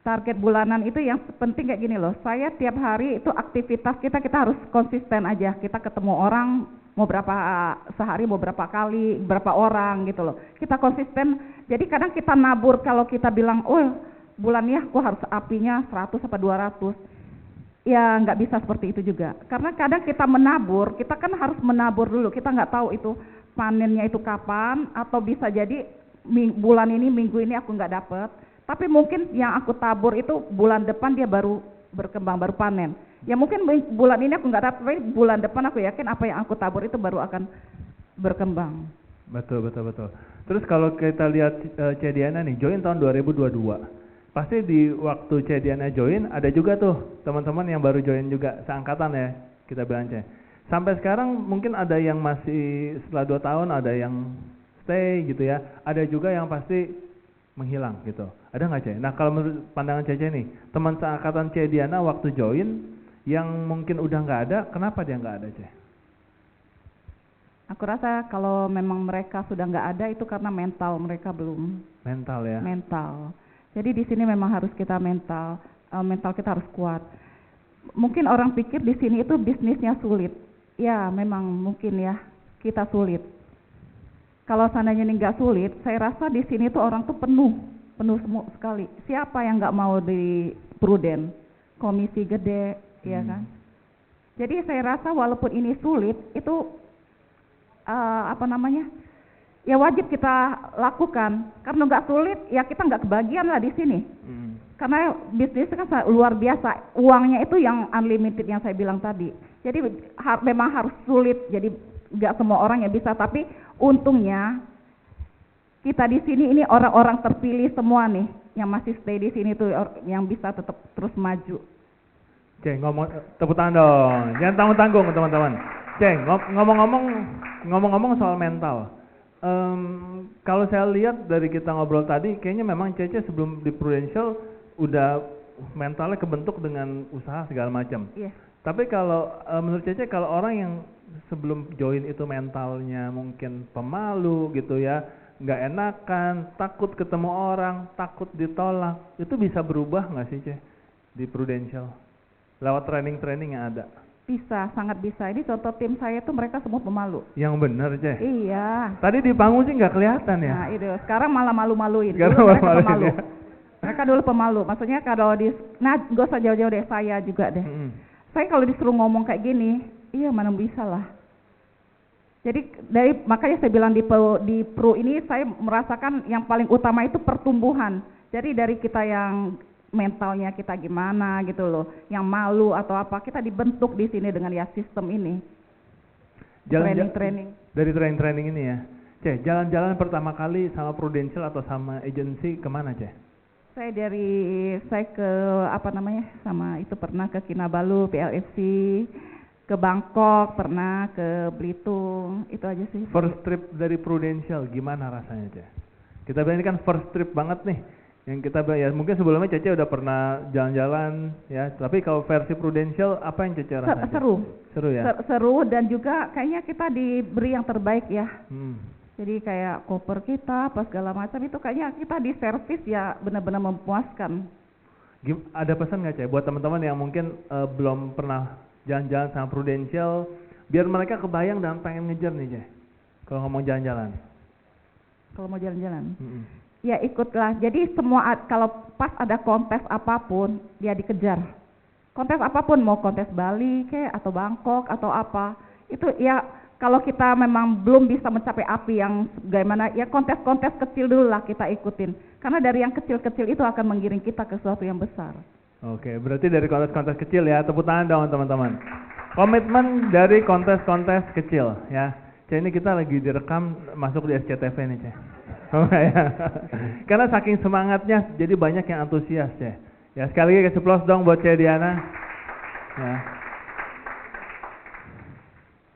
Target bulanan itu yang penting kayak gini loh, saya tiap hari itu aktivitas kita harus konsisten aja, kita ketemu orang mau berapa sehari, mau berapa kali, berapa orang gitu loh, kita konsisten. Jadi kadang kita nabur, kalau kita bilang oh bulannya aku harus apinya 100 sampai 200, ya nggak bisa seperti itu juga, karena kadang kita menabur, kita kan harus menabur dulu, kita nggak tahu itu panennya itu kapan, atau bisa jadi bulan ini, minggu ini aku nggak dapet, tapi mungkin yang aku tabur itu bulan depan dia baru berkembang, baru panen. Ya mungkin bulan ini aku nggak dapat, tapi bulan depan aku yakin apa yang aku tabur itu baru akan berkembang. Betul. Terus kalau kita lihat Diana nih, join tahun 2022. Pasti di waktu Diana join, ada juga tuh teman-teman yang baru join juga, seangkatan ya, kita bilang Ce. Sampai sekarang mungkin ada yang masih setelah 2 tahun, ada yang stay gitu ya. Ada juga yang pasti menghilang gitu. Ada nggak Ce? Nah kalau menurut pandangan Cece nih, teman seangkatan Diana waktu join yang mungkin udah nggak ada, kenapa dia nggak ada Ce? Aku rasa kalau memang mereka sudah nggak ada itu karena mental mereka belum. Mental ya? Mental. Jadi di sini memang harus kita mental kita harus kuat. Mungkin orang pikir di sini itu bisnisnya sulit. Ya memang mungkin ya kita sulit. Kalau seandainya ini nggak sulit, saya rasa di sini tuh orang tuh penuh semua sekali. Siapa yang nggak mau di Prudent? Komisi gede, ya kan? Jadi saya rasa walaupun ini sulit, itu ya wajib kita lakukan. Karena nggak sulit, ya kita nggak kebagian lah di sini. Karena bisnis kan luar biasa, uangnya itu yang unlimited yang saya bilang tadi. Jadi memang harus sulit, jadi nggak semua orang yang bisa, tapi untungnya kita di sini ini orang-orang terpilih semua nih yang masih stay di sini tuh yang bisa tetap terus maju. Oke, tepuk tangan dong. Jangan tanggung-tanggung teman-teman. Oke, ngomong-ngomong soal mental. Kalau saya lihat dari kita ngobrol tadi, kayaknya memang Cece sebelum di Prudential udah mentalnya kebentuk dengan usaha segala macam. Iya. Tapi kalau menurut Cece, kalau orang yang sebelum join itu mentalnya mungkin pemalu gitu ya, nggak enakan, takut ketemu orang, takut ditolak, itu bisa berubah nggak sih Ce di Prudential lewat training-training yang ada? Bisa, sangat bisa. Ini contoh tim saya tuh mereka semua pemalu. Yang bener Ce. Iya. Tadi di panggung sih nggak kelihatan ya. Nah itu sekarang malah malu-maluin. Sekarang Dulu mereka malu-maluin pemalu. ya. Mereka dulu pemalu. Maksudnya kalau gak usah jauh-jauh deh, saya juga deh. Saya kalau disuruh ngomong kayak gini, iya mana bisa lah. Jadi makanya saya bilang di Pro ini saya merasakan yang paling utama itu pertumbuhan. Jadi dari kita yang mentalnya kita gimana gitu loh, yang malu atau apa, kita dibentuk di sini dengan ya sistem ini. Training. Dari training ini ya. Ce, jalan-jalan pertama kali sama Prudential atau sama agensi kemana Ce? Saya ke sama itu pernah ke Kinabalu, PLFC, ke Bangkok, pernah ke Belitung, itu aja sih. First trip dari Prudential gimana rasanya Ce? Kita bilang ini kan first trip banget nih. Yang kita ya mungkin sebelumnya Cece udah pernah jalan-jalan ya, tapi kalau versi Prudential apa yang Cece rasain? Seru. Seru ya? Seru dan juga kayaknya kita diberi yang terbaik ya. Hmm. Jadi kayak koper kita, apa segala macam itu kayaknya kita di servis ya benar-benar memuaskan. Ada pesan nggak Cece buat teman-teman yang mungkin belum pernah jalan-jalan sama Prudential, biar mereka kebayang dan pengen ngejar nih Cece, kalau ngomong jalan-jalan? Kalau mau jalan-jalan? Ya ikutlah. Jadi semua kalau pas ada kontes apapun dia dikejar. Kontes apapun, mau kontes Bali kayak atau Bangkok atau apa, itu ya kalau kita memang belum bisa mencapai api yang bagaimana, ya kontes-kontes kecil dulu lah kita ikutin. Karena dari yang kecil-kecil itu akan menggiring kita ke sesuatu yang besar. Oke, berarti dari kontes-kontes kecil ya, tepuk tangan dong teman-teman. Komitmen dari kontes-kontes kecil ya. Cek ini kita lagi direkam masuk di SCTV nih Cek. Oh ya. Karena saking semangatnya jadi banyak yang antusias Cek. Ya sekali lagi kasih applause dong buat Cek Diana. Ya.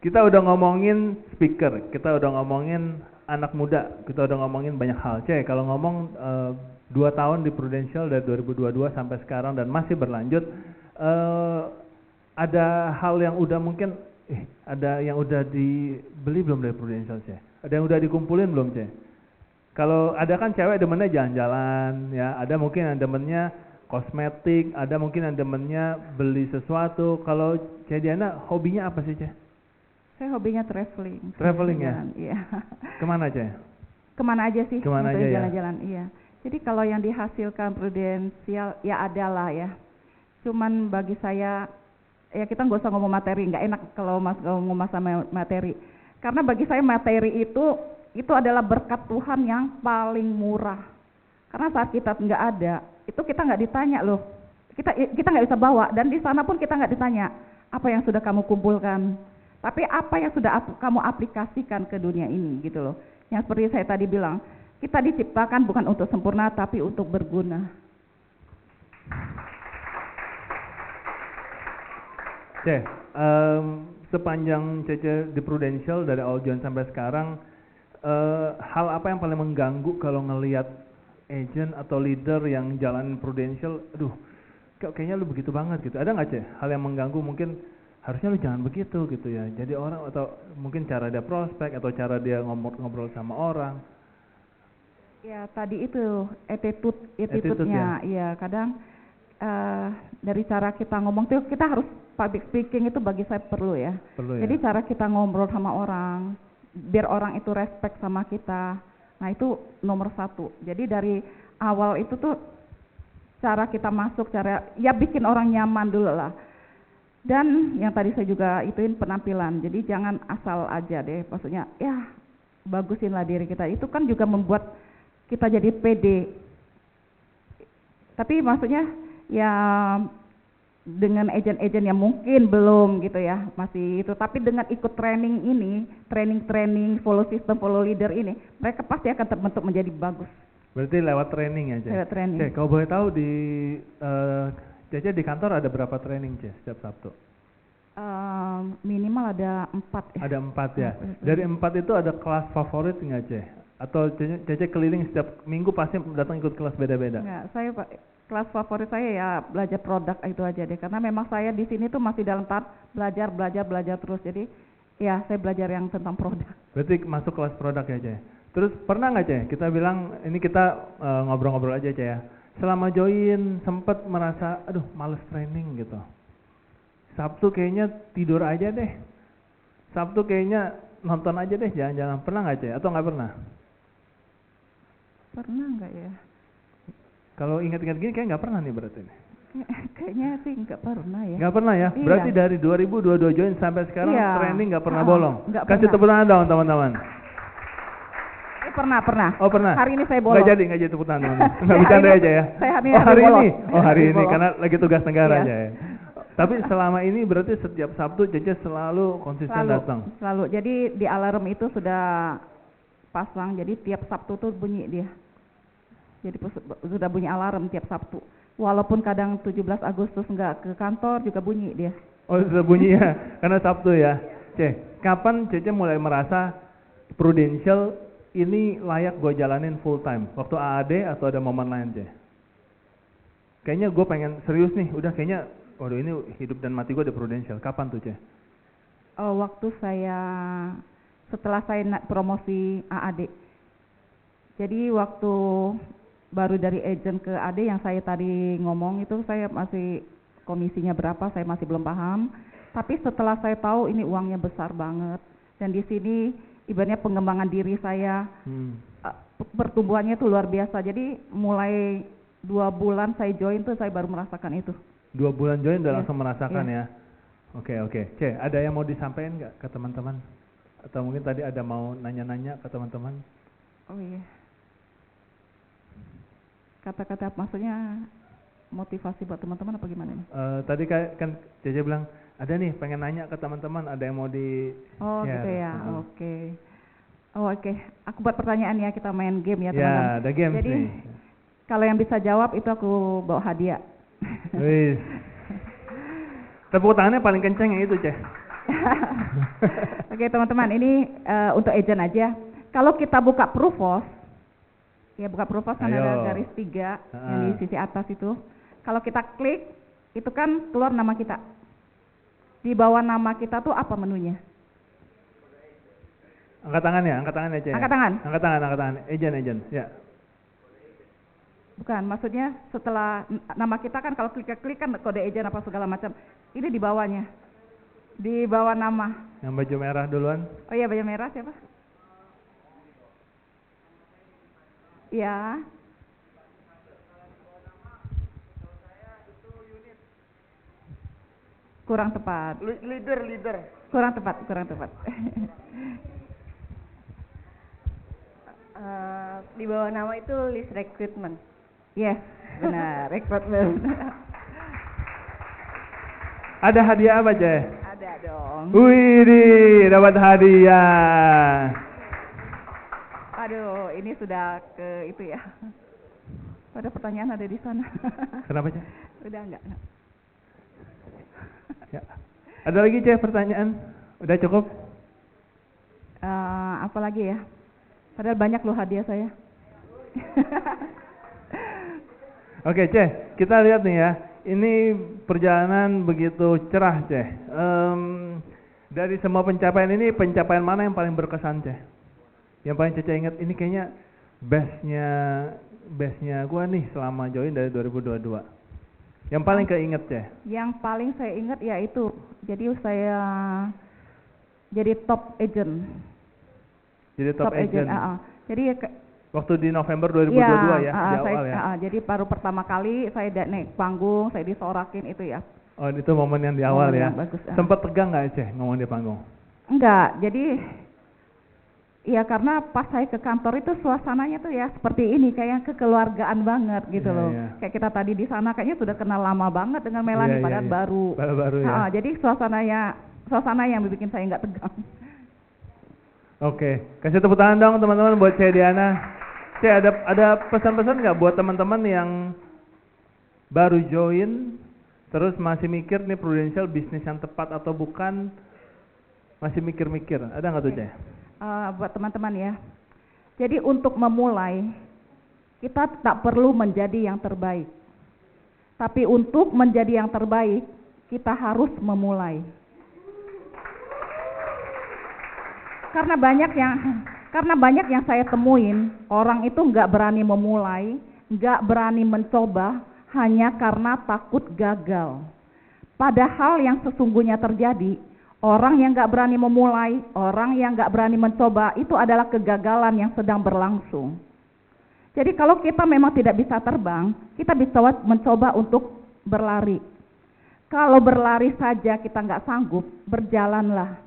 Kita udah ngomongin speaker, kita udah ngomongin anak muda, kita udah ngomongin banyak hal. Cek, kalau ngomong 2 tahun di Prudential dari 2022 sampai sekarang dan masih berlanjut, ada hal yang udah mungkin, ada yang udah dibeli belum dari Prudential Cek? Ada yang udah dikumpulin belum Cek? Kalau ada kan cewek demennya jalan-jalan, ya, ada mungkin yang demennya kosmetik, ada mungkin yang demennya beli sesuatu. Kalau Cek Diana hobinya apa sih Cek? Saya hobinya traveling. Traveling ya? Iya. Kemana Cek? Kemana aja sih? Kemana aja ya? Jalan-jalan, iya. Jadi kalau yang dihasilkan Prudential ya adalah ya. Cuman bagi saya, ya kita nggak usah ngomong materi, nggak enak kalau ngomong masalah materi. Karena bagi saya materi itu adalah berkat Tuhan yang paling murah. Karena saat kita nggak ada, itu kita nggak ditanya loh. Kita nggak bisa bawa, dan di sana pun kita nggak ditanya apa yang sudah kamu kumpulkan. Tapi apa yang sudah kamu aplikasikan ke dunia ini gitu loh. Yang seperti saya tadi bilang, kita diciptakan bukan untuk sempurna tapi untuk berguna. Cek, sepanjang Cece di Prudential dari awal join sampai sekarang, hal apa yang paling mengganggu kalau ngelihat agent atau leader yang jalanin Prudential, aduh kayaknya lu begitu banget gitu. Ada nggak Cek hal yang mengganggu, mungkin harusnya lu jangan begitu gitu ya. Jadi orang, atau mungkin cara dia prospek atau cara dia ngobrol sama orang. Ya tadi itu attitude-nya, ya kadang dari cara kita ngomong tuh kita harus public speaking itu bagi saya perlu ya. Jadi cara kita ngobrol sama orang, biar orang itu respect sama kita. Nah itu nomor 1. Jadi dari awal itu tuh cara kita masuk, cara ya bikin orang nyaman dulu lah. Dan yang tadi saya juga ituin penampilan, jadi jangan asal aja deh, maksudnya ya bagusinlah diri kita, itu kan juga membuat kita jadi pede. Tapi maksudnya ya dengan agent-agent yang mungkin belum gitu ya, masih itu, tapi dengan ikut training ini, training follow system, follow leader ini, mereka pasti akan terbentuk menjadi bagus. Berarti lewat training ya Cek? Lewat training. Cek, kalau boleh tahu di Cece di kantor ada berapa training Cek setiap Sabtu? Minimal ada 4 ya. Ada 4 ya? Dari 4 itu ada kelas favorit nggak Cek? Atau Cece keliling setiap minggu pasti datang ikut kelas beda-beda? Enggak, kelas favorit saya ya belajar produk itu aja deh. Karena memang saya di sini tuh masih dalam tahap belajar terus. Jadi ya saya belajar yang tentang produk. Berarti masuk kelas produk ya Cek? Terus pernah nggak Cek? Kita bilang, ini kita ngobrol-ngobrol aja Cek ya. Selama join sempet merasa, aduh males training gitu. Sabtu kayaknya tidur aja deh. Sabtu kayaknya nonton aja deh, jalan-jalan. Pernah nggak Cek? Atau nggak pernah? Pernah nggak ya? Kalau ingat-ingat gini kayak nggak pernah nih berarti. Kayaknya sih nggak pernah ya. Nggak pernah ya? Iya. Berarti dari 2022 join sampai sekarang training nggak pernah bolong. Kasih tepuk tangan dong teman-teman. Pernah. Oh pernah. Hari ini saya bolong. Nggak jadi tepuk tangan teman-teman. Nggak bercanda aja ya. Hari ini karena lagi tugas negara aja ya. Tapi selama ini berarti setiap Sabtu Cece selalu konsisten datang. Selalu. Jadi di alarm itu sudah pasang. Jadi tiap Sabtu tuh bunyi dia. Jadi sudah bunyi alarm tiap Sabtu. Walaupun kadang 17 Agustus nggak ke kantor juga bunyi dia. Oh sudah bunyi ya. Karena Sabtu ya. Kapan Cece mulai merasa Prudential ini layak gue jalanin full time? Waktu AAD atau ada momen lain Cek? kayaknya gue pengen serius nih, udah kayaknya, waduh ini hidup dan mati gue di Prudential. Kapan tuh, Ce? Waktu setelah saya promosi AAD. Jadi waktu baru dari agent ke AD yang saya tadi ngomong itu saya masih komisinya berapa saya masih belum paham. Tapi setelah saya tahu ini uangnya besar banget dan di sini ibaratnya pengembangan diri saya pertumbuhannya itu luar biasa. Jadi mulai 2 bulan saya join tuh saya baru merasakan itu. 2 bulan join udah langsung merasakan ya. Oke. Ce, ada yang mau disampaikan nggak ke teman-teman? Atau mungkin tadi ada mau nanya-nanya ke teman-teman? Oh iya. Kata-kata maksudnya motivasi buat teman-teman apa gimana nih? Tadi kan Cece bilang ada nih pengen nanya ke teman-teman, ada yang mau di share. Gitu ya. Oke. Aku buat pertanyaan ya, kita main game ya teman-teman. Ya, ada game jadi nih. Kalau yang bisa jawab itu aku bawa hadiah. Wih. Tepuk tangannya paling kenceng yang itu, Ceh. Oke teman-teman, ini untuk agent aja. Kalau kita buka Profos, ya buka Profos kan ada garis 3 yang di sisi atas itu. Kalau kita klik, itu kan keluar nama kita. Di bawah nama kita tuh apa menunya? Angkat tangan ya, Ceh. Angkat tangan. Angkat tangan. Agent, ya. Bukan, maksudnya setelah nama kita kan kalau klik kan kode agent apa segala macam. Ini di bawahnya. Di bawah nama. Yang baju merah duluan. Oh iya, baju merah siapa? Iya. Kurang tepat. Leader. Kurang tepat. Di bawah nama itu list recruitment. Yes, benar, rekrutmen. Ada hadiah apa, Ceh? Ada dong. Wih, dapat hadiah. Aduh, ini sudah ke itu ya. Ada pertanyaan ada di sana. Kenapa, Ceh? Udah enggak. Ya. Ada lagi, Ceh, pertanyaan? Udah cukup? Apa lagi ya? Padahal banyak loh hadiah saya. Oke, Ceh, kita lihat nih ya. Ini perjalanan begitu cerah, Ceh. Dari semua pencapaian ini, pencapaian mana yang paling berkesan, Ceh? Yang paling Cece ingat, ini kayaknya bestnya gua nih selama join dari 2022. Yang paling keinget, Ceh? Yang paling saya ingat yaitu, jadi saya jadi top agent. Jadi top agent. Jadi waktu di November 2022 di awal ya. Jadi baru pertama kali saya naik panggung, saya disorakin itu ya. Oh, itu momen yang di awal ya. Bagus, Sempat tegang nggak, Ceh, ngomong di panggung? Enggak, jadi ya karena pas saya ke kantor itu suasananya tuh ya seperti ini, kayak kekeluargaan banget gitu loh. Kayak kita tadi di sana kayaknya sudah kenal lama banget dengan Melanie, padahal baru. Baru ya. Jadi suasana yang bikin saya nggak tegang. Oke, kasih tepuk tangan dong teman-teman buat Ceh Diana. Ceh, ada pesan-pesan nggak buat teman-teman yang baru join, terus masih mikir nih Prudential bisnis yang tepat atau bukan, masih mikir-mikir, ada nggak tuh, Ceh? Buat teman-teman ya, jadi untuk memulai, kita tak perlu menjadi yang terbaik. Tapi untuk menjadi yang terbaik, kita harus memulai. Karena banyak yang saya temuin, orang itu nggak berani memulai, nggak berani mencoba, hanya karena takut gagal. Padahal yang sesungguhnya terjadi, orang yang nggak berani memulai, orang yang nggak berani mencoba, itu adalah kegagalan yang sedang berlangsung. Jadi kalau kita memang tidak bisa terbang, kita bisa mencoba untuk berlari. Kalau berlari saja kita nggak sanggup, berjalanlah.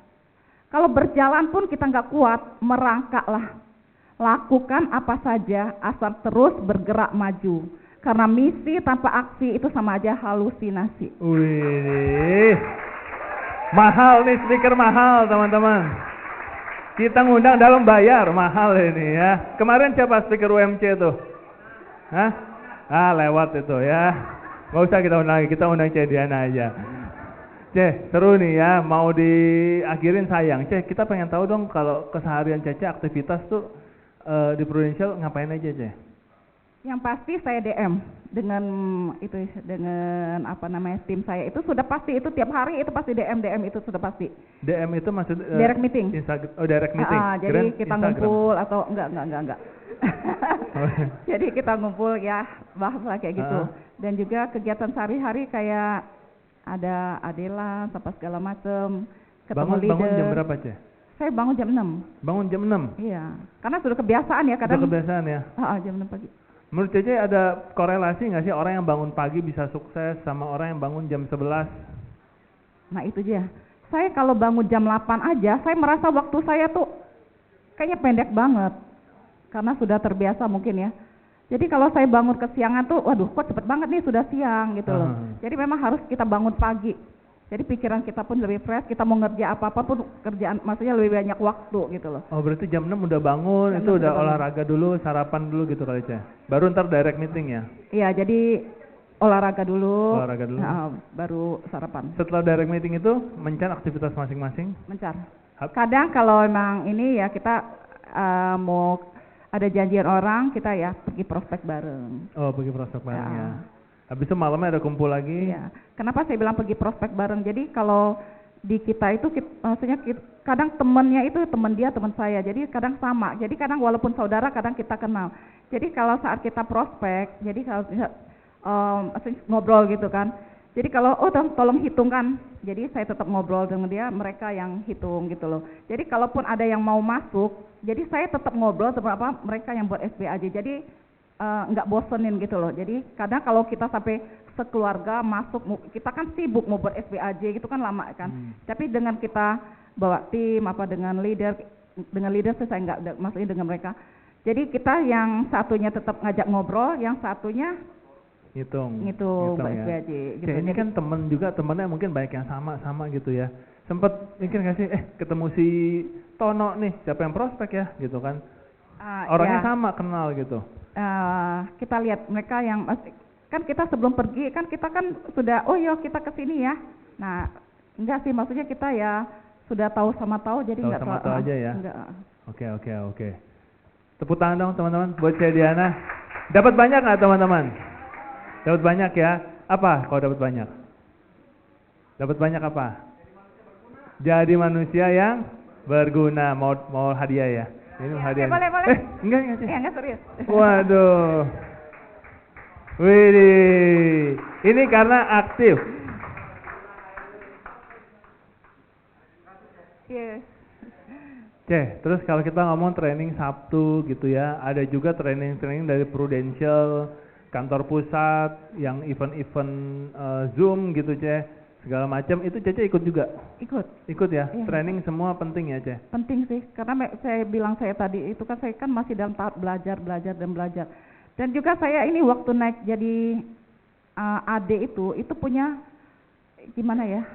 Kalau berjalan pun kita nggak kuat, merangkaklah. Lakukan apa saja, asal terus bergerak maju. Karena misi tanpa aksi itu sama aja halusinasi. Wih, mahal nih, speaker mahal teman-teman. Kita ngundang dalam bayar, mahal ini ya. Kemarin siapa speaker UMC tuh? Hah? Lewat itu ya. Nggak usah kita undang lagi, kita undang Ceh Diana aja. Ceh, seru nih ya, mau diakhirin sayang. Ceh, kita pengen tahu dong kalau keseharian Cece aktivitas tuh di Prudential ngapain aja, Ceh? Yang pasti saya DM dengan tim saya itu sudah pasti, itu tiap hari itu pasti DM itu sudah pasti. DM itu maksud Direct meeting. Direct meeting. Jadi kita Instagram. ngumpul atau enggak. Jadi kita ngumpul ya, bahas lah kayak gitu. Dan juga kegiatan sehari-hari kayak ada Adela apa segala macam, ketemu leader. Bangun jam berapa, Ceh? Saya bangun jam 6. Bangun jam 6? Iya, karena sudah kebiasaan ya kadang. Sudah kebiasaan ya? Jam 6 pagi. Menurut Cece ada korelasi nggak sih orang yang bangun pagi bisa sukses sama orang yang bangun jam 11? Nah itu dia. Saya kalau bangun jam 8 aja, saya merasa waktu saya tuh kayaknya pendek banget. Karena sudah terbiasa mungkin ya. Jadi kalau saya bangun kesiangan tuh, waduh kok cepet banget nih sudah siang gitu loh. Jadi memang harus kita bangun pagi. Jadi pikiran kita pun lebih fresh, kita mau ngerja apa-apa pun kerjaan, maksudnya lebih banyak waktu gitu loh. Oh berarti jam 6 udah bangun, Jam itu 6 udah bangun. olahraga dulu, sarapan dulu gitu kali Ceh. Baru ntar direct meeting ya? Iya, jadi olahraga dulu. Olahraga dulu. Baru sarapan. Setelah direct meeting itu, mencan aktivitas masing-masing? Mencar. Kadang kalau emang ini ya kita mau ada janjian orang, kita ya pergi prospek bareng. Oh pergi prospek bareng ya. Habis itu malamnya ada kumpul lagi? Iya. Kenapa saya bilang pergi prospek bareng? Jadi kalau di kita itu, maksudnya kadang temennya itu teman dia, teman saya. Jadi kadang sama. Jadi kadang walaupun saudara, kadang kita kenal. Jadi kalau saat kita prospek, jadi kalau ngobrol gitu kan. Jadi kalau tolong hitungkan. Jadi saya tetap ngobrol dengan dia, mereka yang hitung gitu loh. Jadi kalaupun ada yang mau masuk, jadi saya tetap ngobrol sama mereka yang buat SBAJ. Jadi nggak bosenin gitu loh. Jadi kadang kalau kita sampai sekeluarga masuk, kita kan sibuk mau buat SBAJ gitu kan lama kan. Tapi dengan kita bawa tim dengan leader saya nggak, maksudnya dengan mereka. Jadi kita yang satunya tetap ngajak ngobrol, yang satunya ngitung buat ya. SBAJ gitu. Ini kan temen juga, temennya mungkin banyak yang sama gitu ya. Sempet mikir nggak sih, ketemu si Tono nih, siapa yang prospek ya gitu kan. Orangnya ya. sama, kenal gitu. Kita lihat mereka yang kan kita sebelum pergi kan kita kan sudah kita kesini ya. Nah enggak sih, maksudnya kita ya sudah tahu jadi tahu enggak sama tahu aja ya. Enggak. Oke. Tepuk tangan dong teman-teman buat Ceh Diana. Dapat banyak nggak teman-teman? Dapat banyak ya. Apa kalau dapat banyak? Dapat banyak apa? Jadi manusia yang berguna. Mau hadiah ya? Ini hadiah. Boleh. Enggak sih. Enggak serius. Waduh. Widih. Ini karena aktif. Yes. Ceh, terus kalau kita ngomong training Sabtu gitu ya, ada juga training dari Prudential, kantor pusat, yang event-event Zoom gitu Ceh, segala macam, itu Cece ikut juga? Ikut ya? Iya. Training semua penting ya Ceh? Penting sih, karena saya bilang saya tadi itu kan saya kan masih dalam tahap belajar. Dan juga saya ini waktu naik jadi AD itu punya gimana ya,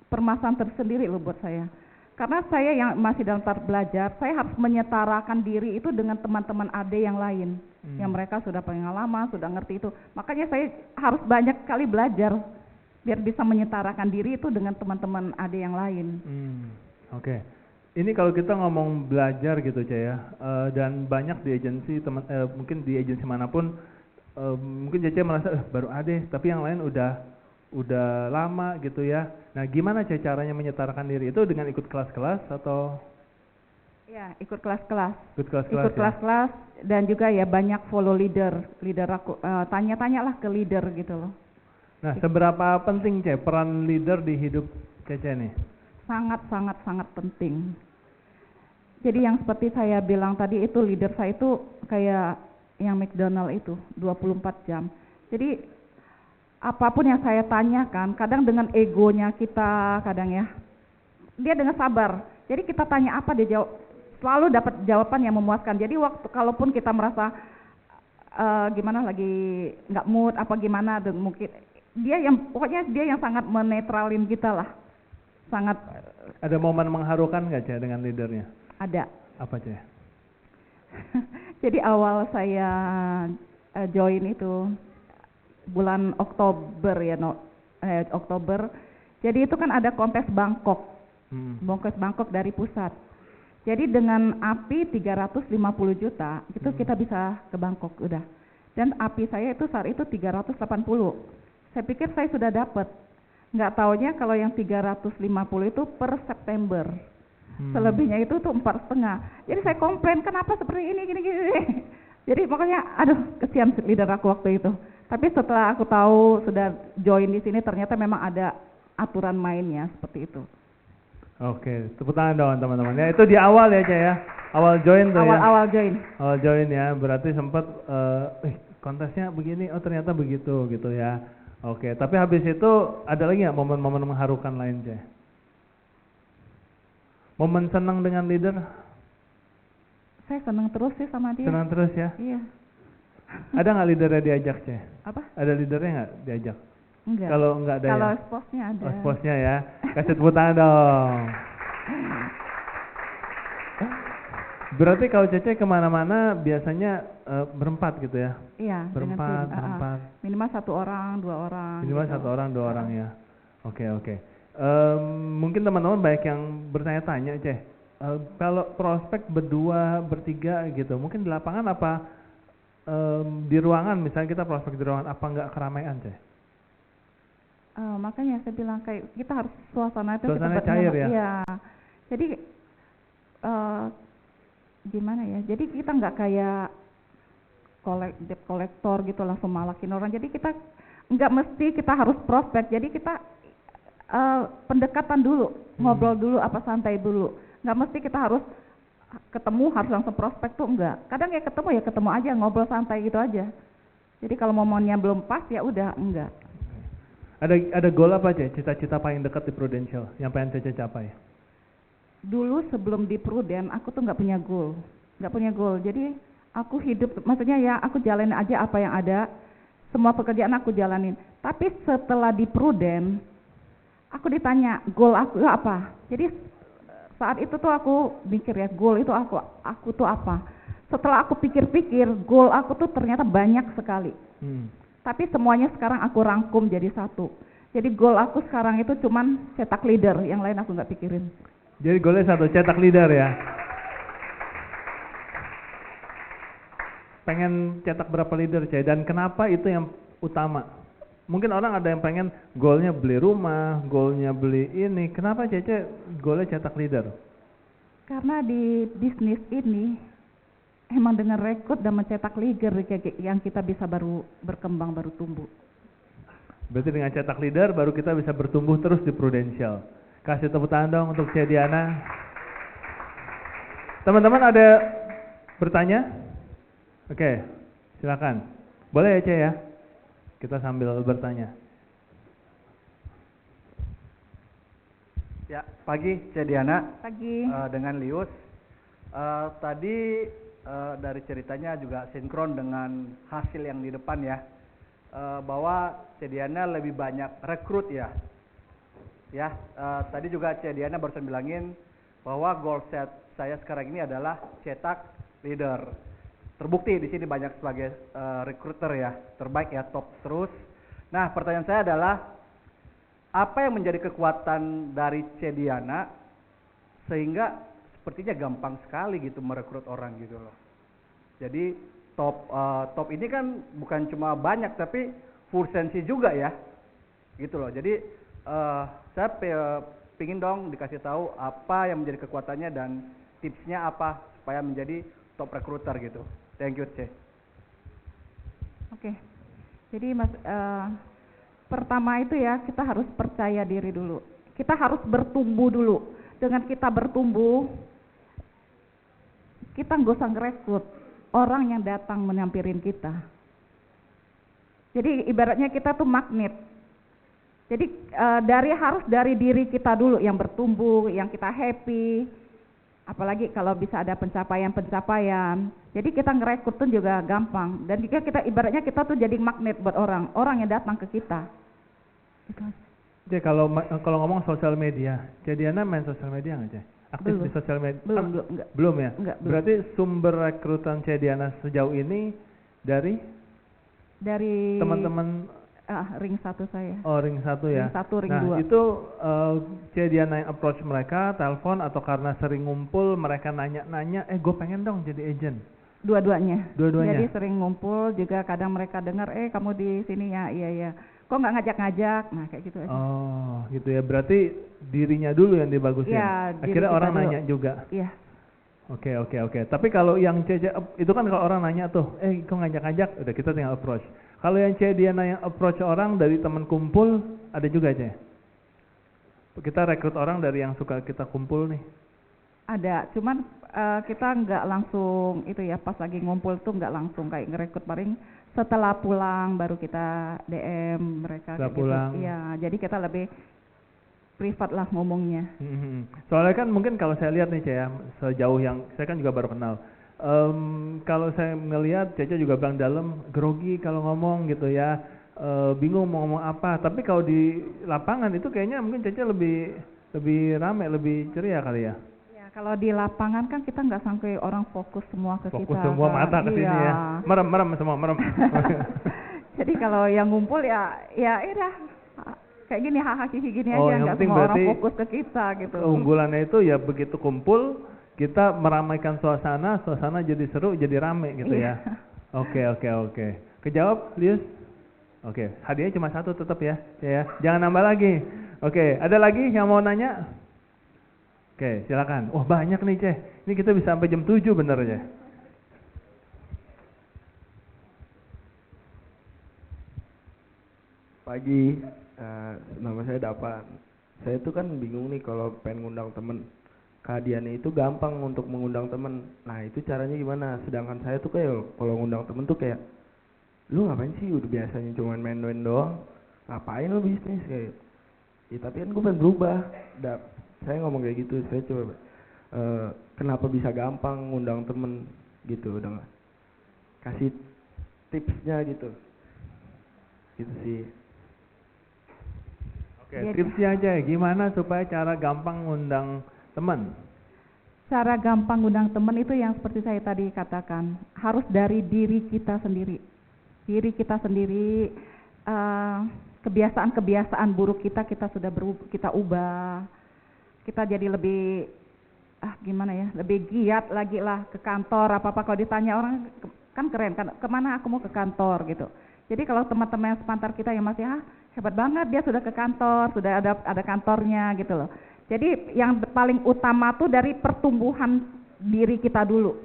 permasalahan tersendiri loh buat saya. Karena saya yang masih dalam tahap belajar, saya harus menyetarakan diri itu dengan teman-teman AD yang lain. Yang mereka sudah pengalaman, sudah ngerti itu. Makanya saya harus banyak kali belajar biar bisa menyetarakan diri itu dengan teman-teman AD yang lain. Oke. Ini kalau kita ngomong belajar gitu Ceh ya, dan banyak di agensi, mungkin di agensi manapun, mungkin Cece merasa baru AD, tapi yang lain udah lama gitu ya. Nah gimana Ceh caranya menyetarakan diri? Itu dengan ikut kelas-kelas atau? Ya, ikut kelas-kelas. Ikut kelas-kelas dan juga ya banyak follow leader aku, tanya-tanyalah ke leader gitu loh. Nah seberapa penting Ceh peran leader di hidup Cece nih? Sangat penting. Jadi yang seperti saya bilang tadi itu leader saya itu kayak yang McDonald itu 24 jam. Jadi apapun yang saya tanyakan, kadang dengan egonya kita kadang ya, dia dengan sabar. Jadi kita tanya apa dia jawab, selalu dapat jawaban yang memuaskan. Jadi waktu kalaupun kita merasa gimana lagi nggak mood apa gimana, mungkin pokoknya dia yang sangat menetralin kita lah. Sangat. Ada momen mengharukan nggak Ceh dengan leadernya? Ada. Apa Ceh? Jadi awal saya join itu bulan Oktober ya, Oktober. Jadi itu kan ada kontes Bangkok, kontes Bangkok dari pusat. Jadi dengan API 350 juta itu kita bisa ke Bangkok udah. Dan API saya itu saat itu 380. Saya pikir saya sudah dapat. Nggak taunya kalau yang 350 itu per September. Selebihnya itu tuh 4,5. Jadi saya komplain, kenapa seperti ini, gini. Jadi pokoknya, aduh, kesian leader aku waktu itu. Tapi setelah aku tahu sudah join di sini, ternyata memang ada aturan mainnya seperti itu. Oke, tepuk tangan dong teman-teman. Ya, itu di awal ya, Cek ya. Awal join tuh ya. Awal join. Awal join ya, berarti sempat kontesnya begini, oh ternyata begitu gitu ya. Oke, tapi habis itu ada lagi nggak momen-momen mengharukan lain, Cek? Momen senang dengan leader? Saya senang terus sih sama dia. Senang terus ya? Iya. Ada nggak leadernya diajak, Cek? Apa? Ada leadernya nggak diajak? Enggak. Kalau nggak ada Kalau ya? sposnya ada. Oh, sposnya ya. Kasih tepuk tangan dong. Berarti kalau Cece kemana-mana biasanya berempat gitu ya? Iya. Berempat, dengan tim. berempat. Minimal 1 orang, 2 orang. Minimal gitu. 1 orang, 2 orang ya. Oke. Mungkin teman-teman banyak yang bertanya-tanya, Ceh. Kalau prospek berdua, bertiga gitu, mungkin di lapangan apa di ruangan, misalnya kita prospek di ruangan, apa nggak keramaian, Ceh? Makanya saya bilang kayak kita harus suasana itu Suasana kita cair ya? Iya. Jadi gimana ya? Jadi kita nggak kayak debt kolektor gitu langsung malakin orang. Jadi kita nggak mesti kita harus prospek. Jadi kita pendekatan dulu, ngobrol dulu, apa santai dulu. Nggak mesti kita harus ketemu harus langsung prospek tuh enggak. Kadang ya ketemu aja, ngobrol santai gitu aja. Jadi kalau momennya belum pas ya udah enggak. Ada goal apa, Ceh? Cita-cita paling dekat di Prudential yang pengen Cece capai? Dulu sebelum di Prudent aku tuh nggak punya goal. Jadi aku hidup, maksudnya ya aku jalanin aja apa yang ada, semua pekerjaan aku jalanin. Tapi setelah di Prudent, aku ditanya goal aku apa. Jadi saat itu tuh aku mikir ya, goal itu aku tuh apa. Setelah aku pikir-pikir, goal aku tuh ternyata banyak sekali. Tapi semuanya sekarang aku rangkum jadi satu. Jadi goal aku sekarang itu cuman cetak leader, yang lain aku nggak pikirin. Jadi goalnya satu, cetak leader ya. Pengen cetak berapa leader, Ceh? Dan kenapa itu yang utama? Mungkin orang ada yang pengen goalnya beli rumah, goalnya beli ini. Kenapa Cece goalnya cetak leader? Karena di bisnis ini emang dengan rekrut dan mencetak leader yang kita bisa baru berkembang, baru tumbuh. Berarti dengan cetak leader baru kita bisa bertumbuh terus di Prudential. Kasih tepuk tangan dong untuk Ceh Diana. Teman-teman ada bertanya? Oke, silakan. Boleh ya, Ceh ya? Kita sambil bertanya. Ya, pagi Ceh Diana. Pagi. Dengan Lius. Tadi dari ceritanya juga sinkron dengan hasil yang di depan ya. Bahwa Ceh Diana lebih banyak rekrut ya. Ya, tadi juga Ceh Diana barusan bilangin bahwa goal set saya sekarang ini adalah cetak leader. Terbukti di sini banyak sebagai recruiter ya, terbaik ya, top terus. Nah, pertanyaan saya adalah apa yang menjadi kekuatan dari Ceh Diana sehingga sepertinya gampang sekali gitu merekrut orang gitu loh. Jadi top ini kan bukan cuma banyak tapi full sensi juga ya, gitu loh. Jadi saya pingin dong dikasih tahu apa yang menjadi kekuatannya dan tipsnya apa supaya menjadi top recruiter gitu. Thank you, Ceh. Oke. Jadi pertama itu ya kita harus percaya diri dulu. Kita harus bertumbuh dulu. Dengan kita bertumbuh, kita nggak usah ngerekrut orang yang datang menyampirin kita. Jadi ibaratnya kita tuh magnet. Jadi harus dari diri kita dulu yang bertumbuh, yang kita happy. Apalagi kalau bisa ada pencapaian. Jadi kita ngerekrut tuh juga gampang. Dan jika kita ibaratnya kita tuh jadi magnet buat orang yang datang ke kita. Gitu. Jadi kalau ngomong sosial media, Ceh Diana main sosial media nggak, Ceh? Aktif di sosial media? Enggak. Belum ya? Enggak, belum. Berarti sumber rekrutan Ceh Diana sejauh ini dari teman-teman ring 1 saya. Oh, ring 1 ya. Ring 1, ring 2. Nah, itu Ceh Diana yang approach mereka, telepon atau karena sering ngumpul mereka nanya-nanya, gue pengen dong jadi agent. Dua-duanya. Dua-duanya? Jadi sering ngumpul juga kadang mereka dengar, kamu di sini ya, iya. Kok nggak ngajak-ngajak? Nah kayak gitu aja. Oh, gitu ya. Berarti dirinya dulu yang dibagusin. Iya, diri Akhirnya kita orang dulu. nanya juga. Iya. Oke. Tapi kalau yang Cece, itu kan kalau orang nanya tuh, kok ngajak-ngajak, udah kita tinggal approach. Kalau yang Cece dia nanya approach orang dari teman kumpul, ada juga Cece? Kita rekrut orang dari yang suka kita kumpul nih. Ada, cuman kita nggak langsung itu ya, pas lagi ngumpul tuh nggak langsung kayak ngerekrut, paling setelah pulang baru kita DM mereka. Setelah kayak pulang. Gitu. Iya, jadi kita lebih privat lah ngomongnya. Soalnya kan mungkin kalau saya lihat nih Cece ya, sejauh yang saya kan juga baru kenal. Kalau saya melihat Cece juga bilang dalam grogi kalau ngomong gitu ya, bingung mau ngomong apa. Tapi kalau di lapangan itu kayaknya mungkin Cece lebih rame, lebih ceria kali ya. Ya, kalau di lapangan kan kita nggak sampai orang fokus semua ke Fokus kita. semua kan. mata ke sini Iya. ya. Merem semua, merem. Jadi kalau yang ngumpul ya udah kayak gini, hahaha gini Oh, aja, yang nggak penting semua orang berarti fokus ke kita gitu. Keunggulannya itu ya begitu kumpul, kita meramaikan suasana jadi seru, jadi rame gitu ya. Oke. Kejawab, Lius? Oke, hadiahnya cuma satu tetap ya. Jangan nambah lagi. Oke, ada lagi yang mau nanya? Oke, silakan. Wah, banyak nih, Ceh. Ini kita bisa sampai jam 7 bener ya. Pagi, nama saya Dapan. Saya tuh kan bingung nih kalau pengen ngundang temen. Kehadiannya itu gampang untuk mengundang temen. Nah itu caranya gimana? Sedangkan saya tuh kayak kalau ngundang temen tuh kayak, lu ngapain sih? Udah biasanya cuma main-main doang. Ngapain lu bisnis kayak? Ya tapi kan gue pengen berubah. Saya ngomong kayak gitu. Saya coba kenapa bisa gampang ngundang temen gitu? Udah nggak? Kasih tipsnya gitu. Gitu sih. Oke, tipsnya aja gimana supaya cara gampang ngundang teman? Cara gampang ngundang teman itu yang seperti saya tadi katakan, harus dari diri kita sendiri. Diri kita sendiri, kebiasaan-kebiasaan buruk kita sudah kita ubah. Kita jadi lebih lebih giat lagi lah ke kantor, apa-apa kalau ditanya orang kan keren kan, kemana aku mau ke kantor gitu. Jadi kalau teman-teman sepantar kita yang masih hebat banget dia sudah ke kantor, sudah ada kantornya gitu loh. Jadi yang paling utama tuh dari pertumbuhan diri kita dulu.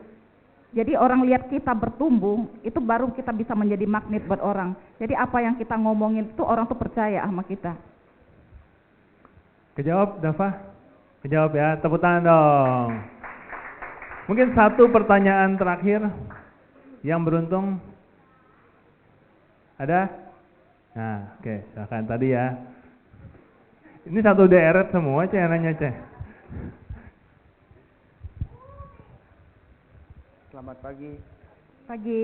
Jadi orang lihat kita bertumbuh, itu baru kita bisa menjadi magnet buat orang. Jadi apa yang kita ngomongin itu orang tuh percaya sama kita. Kejawab, Dava? Kejawab ya, tepuk tangan dong. Mungkin satu pertanyaan terakhir yang beruntung. Ada? Nah, oke, silakan tadi ya. Ini satu deret semua, Ceh, nanya, Ceh. Selamat pagi. Pagi.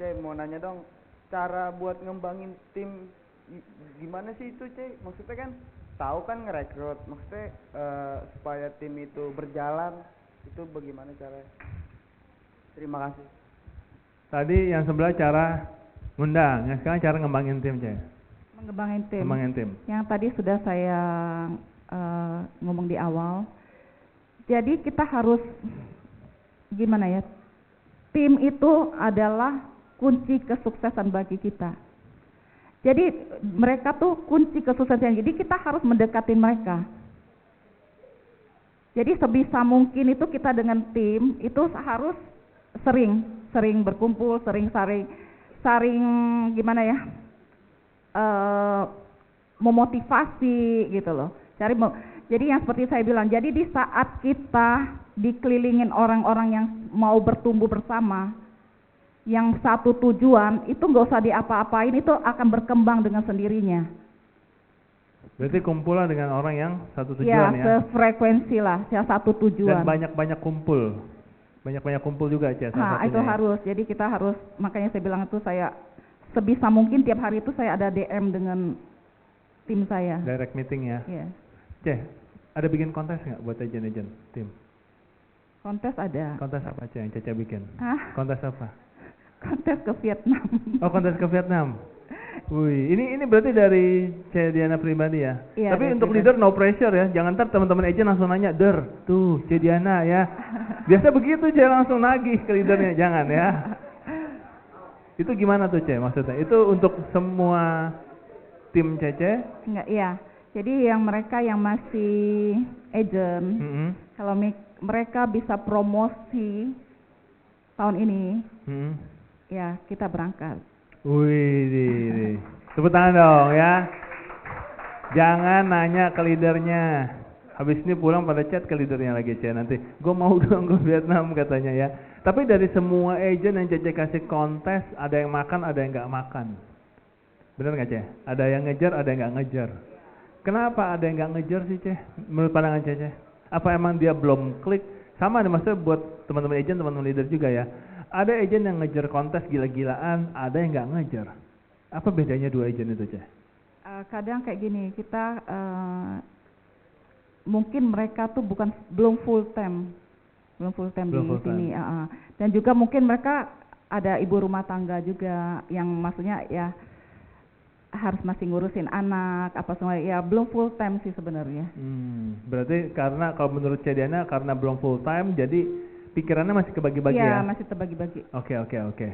Ceh, mau nanya dong, cara buat ngembangin tim gimana sih itu, Ceh? Maksudnya kan tahu kan ngerekrut, maksudnya supaya tim itu berjalan, itu bagaimana caranya? Terima kasih. Tadi yang sebelah cara ngundang, yang sekarang cara ngembangin tim, Ceh. Mengembangin tim. Ngembangin tim. Yang tadi sudah saya ngomong di awal. Jadi kita harus gimana ya? Tim itu adalah kunci kesuksesan bagi kita. Jadi mereka tuh kunci kesuksesan. Jadi kita harus mendekatin mereka. Jadi sebisa mungkin itu kita dengan tim itu harus sering berkumpul, sering gimana ya? Memotivasi gitu loh. Jadi yang seperti saya bilang, jadi di saat kita dikelilingin orang-orang yang mau bertumbuh bersama, yang satu tujuan, itu nggak usah diapa-apain, itu akan berkembang dengan sendirinya. Berarti kumpulan dengan orang yang satu tujuan Ya, ya. sefrekuensi lah, yang satu tujuan. Dan banyak-banyak kumpul. Banyak-banyak kumpul juga, Ceh. Nah, itu harus. Jadi kita harus, makanya saya bilang itu saya sebisa mungkin tiap hari itu saya ada DM dengan tim saya. Direct meeting ya. Iya. Ceh, ada bikin kontes nggak buat agent-agent tim? Kontes ada. Kontes apa, Ceh, yang Cece bikin? Hah? Kontes apa? Kontes ke Vietnam. Oh, kontes ke Vietnam. Wih, ini berarti dari C. Diana pribadi ya? Iya, Tapi dari untuk pribadi. leader no pressure ya, jangan ntar teman-teman agent langsung nanya, tuh C. Diana ya. Biasa begitu C langsung nagih ke leadernya, jangan ya. Itu gimana tuh C maksudnya? Itu untuk semua tim CC? Enggak, iya. Jadi yang mereka yang masih agent, Mm-mm. kalau mereka bisa promosi tahun ini, Mm-mm. ya kita berangkat. Wih, tepuk tangan dong ya. Jangan nanya ke leadernya. Habis ini pulang pada chat ke leadernya lagi C nanti. Gue mau dong ke Vietnam katanya ya. Tapi dari semua agent yang CC kasih kontes, ada yang makan, ada yang nggak makan. Bener nggak C? Ada yang ngejar, ada yang nggak ngejar. Kenapa ada yang nggak ngejar sih C? Menurut pandangan CC? Apa emang dia belum klik? Sama nih maksudnya buat teman-teman agent, teman-teman leader juga ya. Ada agent yang ngejar kontes gila-gilaan, ada yang nggak ngejar. Apa bedanya dua agent itu, Ceh? Kadang kayak gini, kita mungkin mereka tuh belum full time di sini. Dan juga mungkin mereka ada ibu rumah tangga juga yang maksudnya ya harus masih ngurusin anak apa semua, ya belum full time sih sebenarnya. Berarti karena kalau menurut Ceh Diana karena belum full time, jadi pikirannya masih kebagi-bagi ya? Iya, masih terbagi-bagi. Oke.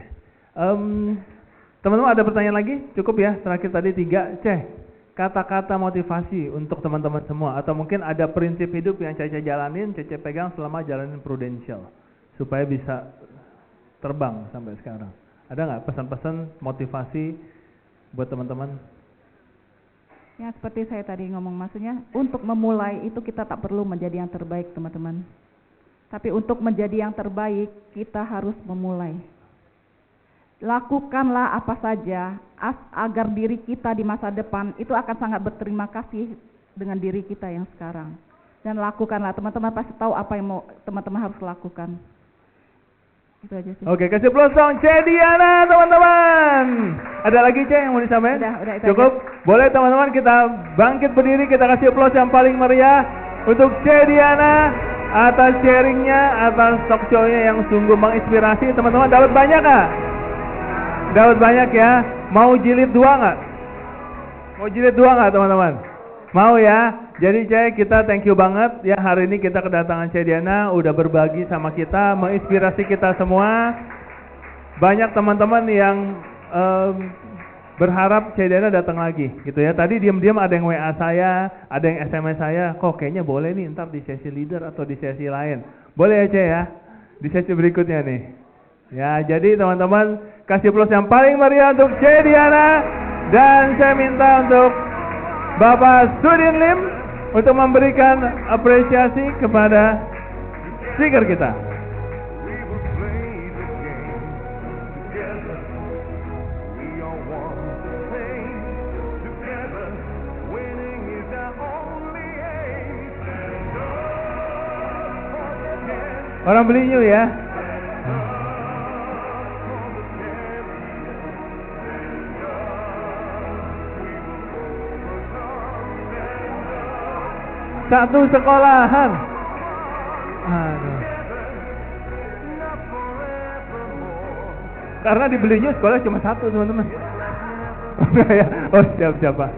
Teman-teman ada pertanyaan lagi? Cukup ya, terakhir tadi 3. Ceh, kata-kata motivasi untuk teman-teman semua, atau mungkin ada prinsip hidup yang Cece jalanin, Cece pegang selama jalanin Prudential, supaya bisa terbang sampai sekarang. Ada nggak pesan-pesan motivasi buat teman-teman? Ya seperti saya tadi ngomong, maksudnya untuk memulai itu kita tak perlu menjadi yang terbaik teman-teman. Tapi untuk menjadi yang terbaik, kita harus memulai. Lakukanlah apa saja agar diri kita di masa depan itu akan sangat berterima kasih dengan diri kita yang sekarang. Dan lakukanlah, teman-teman pasti tahu apa yang mau teman-teman harus lakukan. Itu aja sih. Oke, kasih plus dong Ceh Diana teman-teman. Ada lagi Ceh yang mau disampaikan? Udah, itu cukup? aja. Boleh teman-teman kita bangkit berdiri, kita kasih plus yang paling meriah untuk Ceh Diana atas sharingnya, atas talk show-nya yang sungguh menginspirasi. Teman-teman dapat banyak nggak? Dapat banyak ya. Mau jilid 2 nggak? Mau jilid 2 nggak teman-teman? Mau ya. Jadi Ceh, kita thank you banget ya, hari ini kita kedatangan Ceh Diana, udah berbagi sama kita, menginspirasi kita semua. Banyak teman-teman yang berharap Ceh Diana datang lagi gitu ya. Tadi diam-diam ada yang WA saya, ada yang SMS saya, kok kayaknya boleh nih ntar di sesi leader atau di sesi lain. Boleh ya Ceh ya, di sesi berikutnya nih. Ya, jadi teman-teman kasih plus yang paling meriah untuk Ceh Diana. Dan saya minta untuk Bapak Sudin Lim untuk memberikan apresiasi kepada speaker kita. Orang beli new ya. Satu sekolahan. Aduh. Karena dibelinya sekolah cuma satu teman-teman. Oh siap Pak.